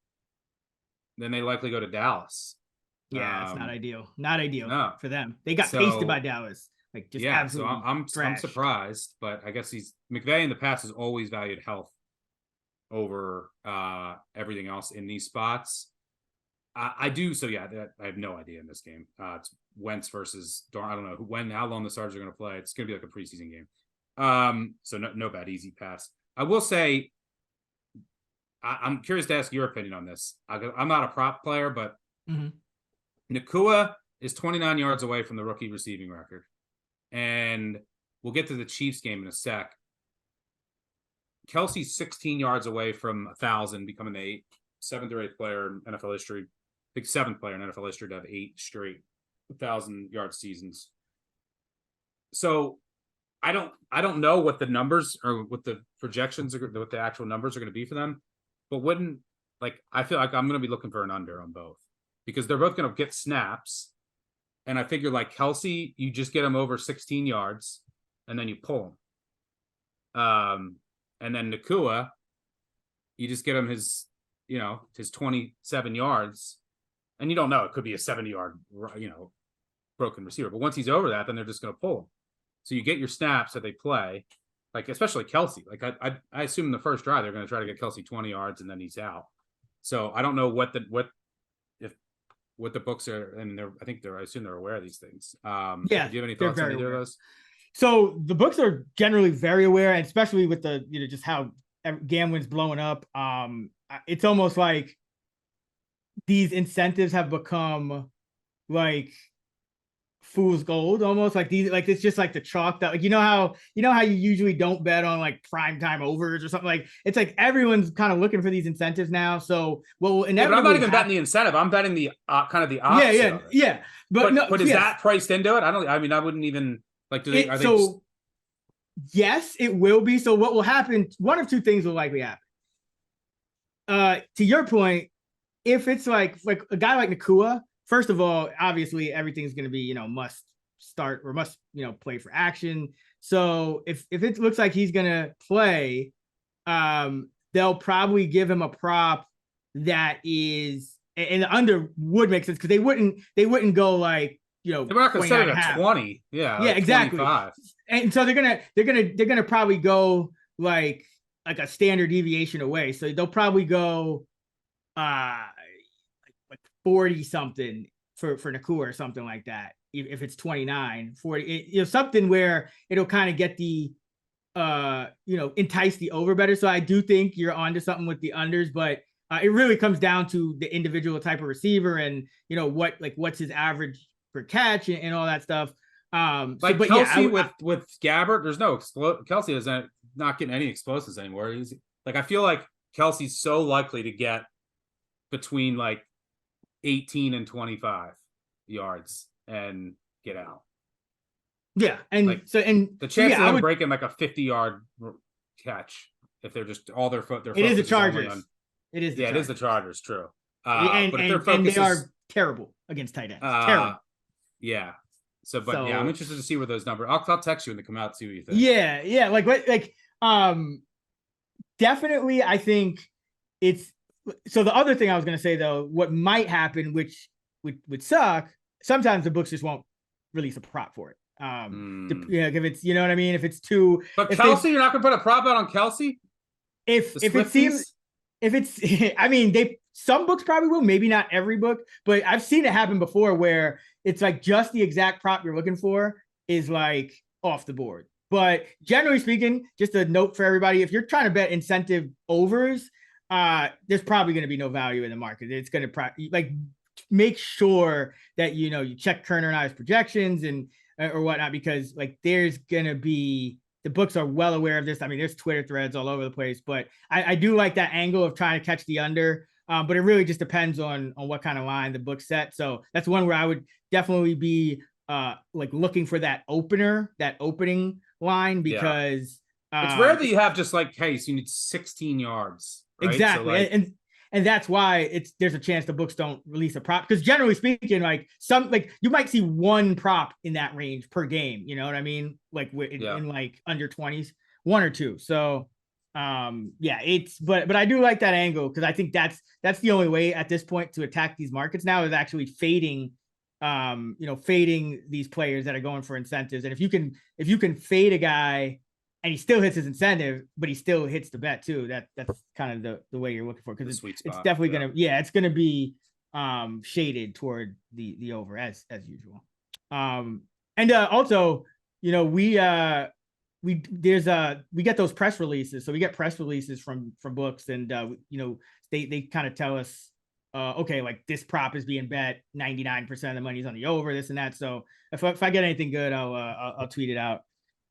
then they likely go to Dallas. Yeah, it's not ideal. Not ideal for them. They got pasted by Dallas. Absolutely. So I'm surprised, but I guess McVay in the past has always valued health over everything else in these spots. I do. So I have no idea in this game. It's Wentz versus Darn. I don't know how long the Stars are going to play. It's going to be like a preseason game. So no bad, easy pass. I will say, I'm curious to ask your opinion on this. I'm not a prop player, but Nakua is 29 yards away from the rookie receiving record. And we'll get to the Chiefs game in a sec. Kelsey's 16 yards away from 1,000, becoming the 7th or 8th player in NFL history. I think 7th player in NFL history to have 8 straight 1,000-yard seasons. So I don't know what the numbers or what the projections are, what the actual numbers are going to be for them. But I feel like I'm going to be looking for an under on both because they're both going to get snaps. And I figure like Kelsey, you just get him over 16 yards and then you pull him. And then Nakua, you just get him his 27 yards and you don't know, it could be a 70-yard, broken receiver. But once he's over that, then they're just going to pull him. So you get your snaps that they play, like especially Kelsey. Like I assume in the first drive, they're going to try to get Kelsey 20 yards and then he's out. So I don't know what the books are, and I assume they're aware of these things. Yeah. Do you have any thoughts on either of those? So the books are generally very aware, and especially with the just how gambling's blowing up. It's almost like these incentives have become like fool's gold, almost like these, like it's just like the chalk that, like you know how you usually don't bet on like primetime overs or something. Like it's like everyone's kind of looking for these incentives now. So well, but I'm not even betting the incentive. I'm betting the kind of the opposite. Yeah. But is that priced into it? I wouldn't even like. Yes, it will be. So what will happen? One of two things will likely happen. To your point, if it's like a guy like Nakua. First of all, obviously everything's going to be, must start or must, play for action. So if it looks like he's going to play, they'll probably give him a prop that is, and the under would make sense because they wouldn't go like, they're not going to set it at 20. Yeah. Yeah, exactly. 25. And so they're going to probably go like a standard deviation away. So they'll probably go, 40 something for Nakua or something like that. If it's 29, 40, something where it'll kind of get the, entice the over better. So I do think you're onto something with the unders, but it really comes down to the individual type of receiver and, what's his average per catch and all that stuff. But Kelsey with Gabbert, there's no Kelsey isn't not getting any explosives anymore. He's like, I feel like Kelsey's so likely to get between like 18 and 25 yards and get out. Yeah, and the chance of them breaking like a 50-yard catch if they're just all their foot. It is the Chargers. It is the Chargers. True. And they are terrible against tight ends. Terrible. Yeah. I'm interested to see where those numbers. I'll text you when they come out. See what you think. Yeah. Definitely, I think it's. So the other thing I was going to say, though, what might happen, which would suck, sometimes the books just won't release a prop for it. If it's, you know what I mean? If it's too... But Kelsey, you're not going to put a prop out on Kelsey? If it seems... If it's... I mean, some books probably will, maybe not every book, but I've seen it happen before where it's like just the exact prop you're looking for is like off the board. But generally speaking, just a note for everybody, if you're trying to bet incentive overs, there's probably going to be no value in the market. It's going to make sure that, you check Kerner and I's projections and, or whatnot, because like there's going to be, the books are well aware of this. I mean, there's Twitter threads all over the place, but I do like that angle of trying to catch the under. But it really just depends on what kind of line the book set. So that's one where I would definitely be looking for that opening line, because it's rare that you have just like, hey, so you need 16 yards. Right? Exactly. So and that's why there's a chance the books don't release a prop, because generally speaking, you might see one prop in that range per game. You know what I mean? In like under 20s, one or two. So but I do like that angle, because I think that's the only way at this point to attack these markets now is actually fading these players that are going for incentives. And if you can fade a guy and he still hits his incentive, but he still hits the bet too, that's kind of the way you're looking for, because it's definitely it's gonna be shaded toward the over as usual. Also, we get those press releases. So we get press releases from books, and they kind of tell us, okay, like this prop is being bet 99% of the money's on the over, this and that. So if I get anything good, I'll tweet it out.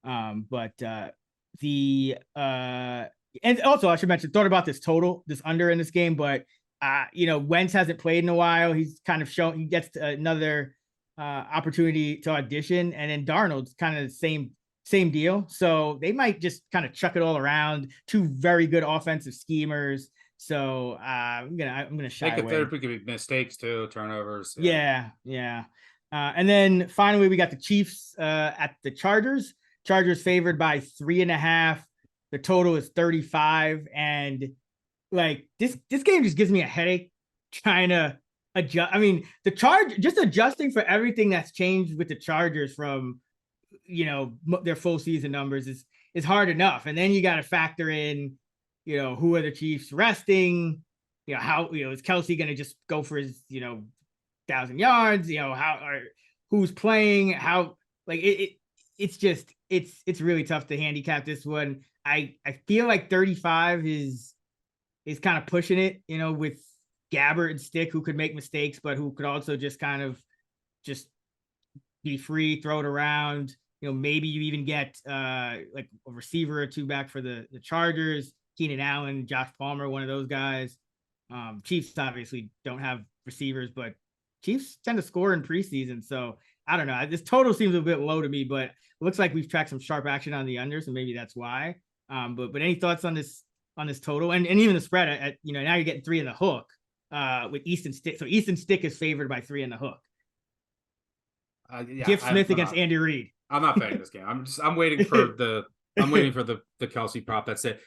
And also I should mention, thought about this under in this game, but Wentz hasn't played in a while. He's kind of shown, he gets another opportunity to audition, and then Darnold's kind of the same deal. So they might just kind of chuck it all around. Two very good offensive schemers. So I'm gonna shy away. There could be mistakes too, turnovers. Yeah. And then finally we got the Chiefs at the Chargers. Chargers favored by 3.5. The total is 35. And like this game just gives me a headache trying to adjust. I mean, just adjusting for everything that's changed with the Chargers from their full season numbers is hard enough. And then you got to factor in, who are the Chiefs resting? How is Kelsey going to just go for his 1,000 yards? Who's playing? How it's really tough to handicap this one. I feel like 35 is kind of pushing it, with Gabbert and Stick, who could make mistakes, but who could also just kind of just be free, throw it around. Maybe you even get like a receiver or two back for the Chargers, Keenan Allen, Josh Palmer, one of those guys. Chiefs obviously don't have receivers, but Chiefs tend to score in preseason. So I don't know. This total seems a bit low to me, but it looks like we've tracked some sharp action on the unders, and maybe that's why. But any thoughts on this total and even the spread at now you're getting 3 in the hook with Easton Stick. So Easton Stick is favored by 3 in the hook. Jeff Smith against Andy Reid. I'm not betting this game. I'm waiting for the Kelsey prop. That's it.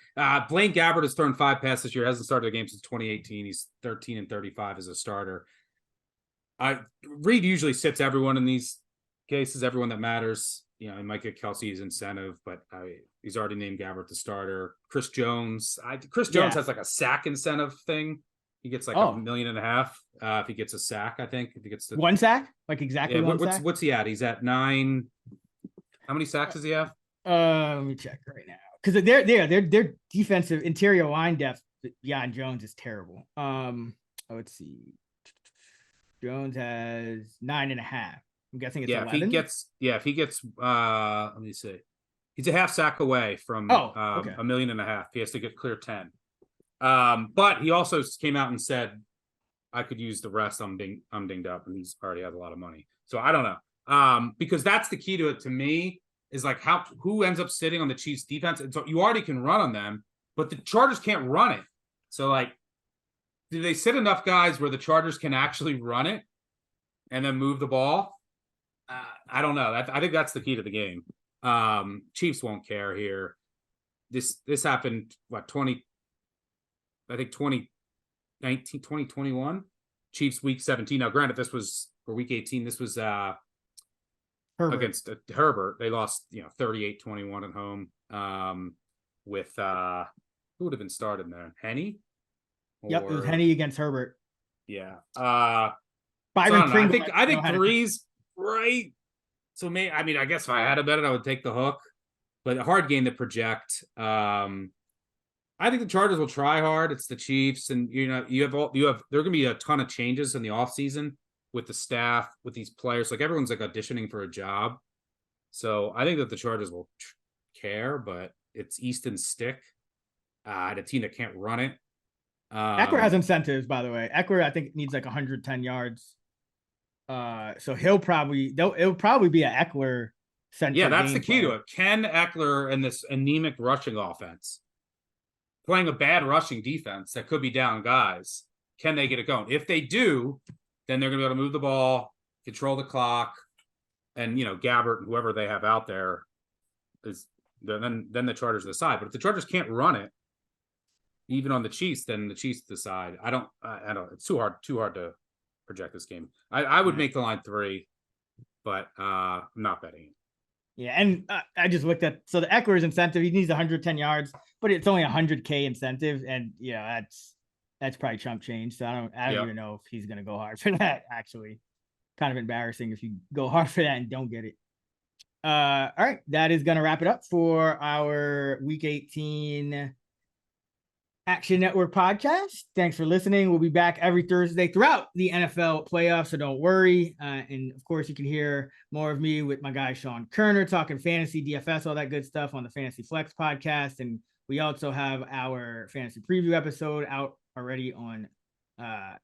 Blaine Gabbert has thrown 5 passes this year. Hasn't started a game since 2018. He's 13-35 as a starter. Reid usually sits everyone in these cases, everyone that matters. He might get Kelsey's incentive, but he's already named Gabbert the starter. Chris Jones has like a sack incentive thing. He gets like $1.5 million if he gets a sack. I think if he gets one sack, like exactly one sack. What's he at? He's at 9. How many sacks does he have? Let me check right now because their defensive interior line depth beyond Jones is terrible. Let's see. Jones has 9.5. I'm guessing it's 11. If he gets let me see. He's a half sack away from $1.5 million. He has to get clear 10. But he also came out and said, I could use the rest. I'm dinged up, and he's already has a lot of money. So I don't know. Because that's the key to it to me is like who ends up sitting on the Chiefs defense. And so you already can run on them, but the Chargers can't run it. So like, do they sit enough guys where the Chargers can actually run it and then move the ball? I don't know. I think that's the key to the game. Chiefs won't care here. This happened, 2021 Chiefs week 17. Now, granted, this was for week 18. This was against Herbert. They lost, 38-21 at home with who would have been started there? Henny? Yep, it was Henny against Herbert. Yeah. Byron Pringle. I think 3's right. So I guess if I had to bet it, I would take the hook. But a hard game to project. I think the Chargers will try hard. It's the Chiefs, and there are going to be a ton of changes in the offseason with the staff, with these players. Like everyone's like auditioning for a job. So I think that the Chargers will care, but it's Easton Stick at a team that can't run it. Eckler has incentives, by the way. Eckler, I think, needs like 110 yards. So it'll probably be an Eckler centric. Yeah, that's the key to it. Can Eckler and this anemic rushing offense playing a bad rushing defense that could be down guys, can they get it going? If they do, then they're going to be able to move the ball, control the clock, and Gabbert and whoever they have out there is then the Chargers decide. But if the Chargers can't run it, even on the Chiefs, then the Chiefs decide. I don't. It's too hard to project this game. I would make the line 3, but I'm not betting it. Yeah, and I just looked at the Eckler's incentive. He needs 110 yards, but it's only $100K incentive, and that's probably chump change. So I don't even know if he's gonna go hard for that. Actually, kind of embarrassing if you go hard for that and don't get it. All right, that is gonna wrap it up for our Week 18 Action Network podcast. Thanks for listening. We'll be back every Thursday throughout the NFL playoffs, so don't worry. And of course, you can hear more of me with my guy Sean Kerner talking fantasy, DFS, all that good stuff on the Fantasy Flex podcast. And we also have our fantasy preview episode out already on. And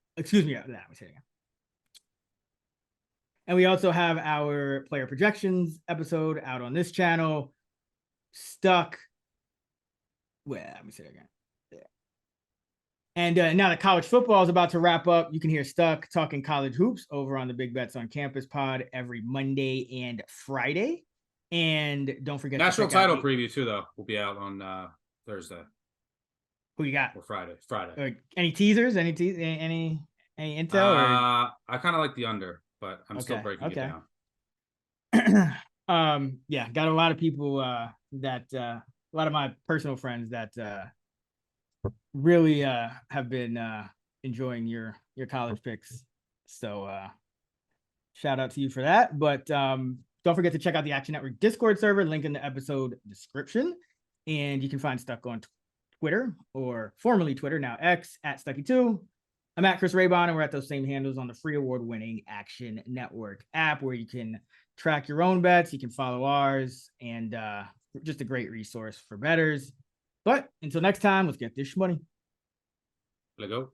we also have our player projections episode out on this channel. Stuck. Well, let me say that again. Yeah. And now that college football is about to wrap up, you can hear Stuck talking college hoops over on the Big Bets on Campus pod every Monday and Friday. And don't forget national title preview too, though, will be out on Thursday. Who you got? Or Friday. Any teasers? Any intel? I kind of like the under, but I'm still breaking it down. Yeah, got a lot of people that a lot of my personal friends that really have been enjoying your college picks. So shout out to you for that. But don't forget to check out the Action Network Discord server, link in the episode description. And you can find Stuck on Twitter, or formerly Twitter, now X, at Stucky2. I'm at Chris Raybon, and we're at those same handles on the free award-winning Action Network app, where you can track your own bets, you can follow ours, and just a great resource for bettors. But until next time, let's get this money. Let's go.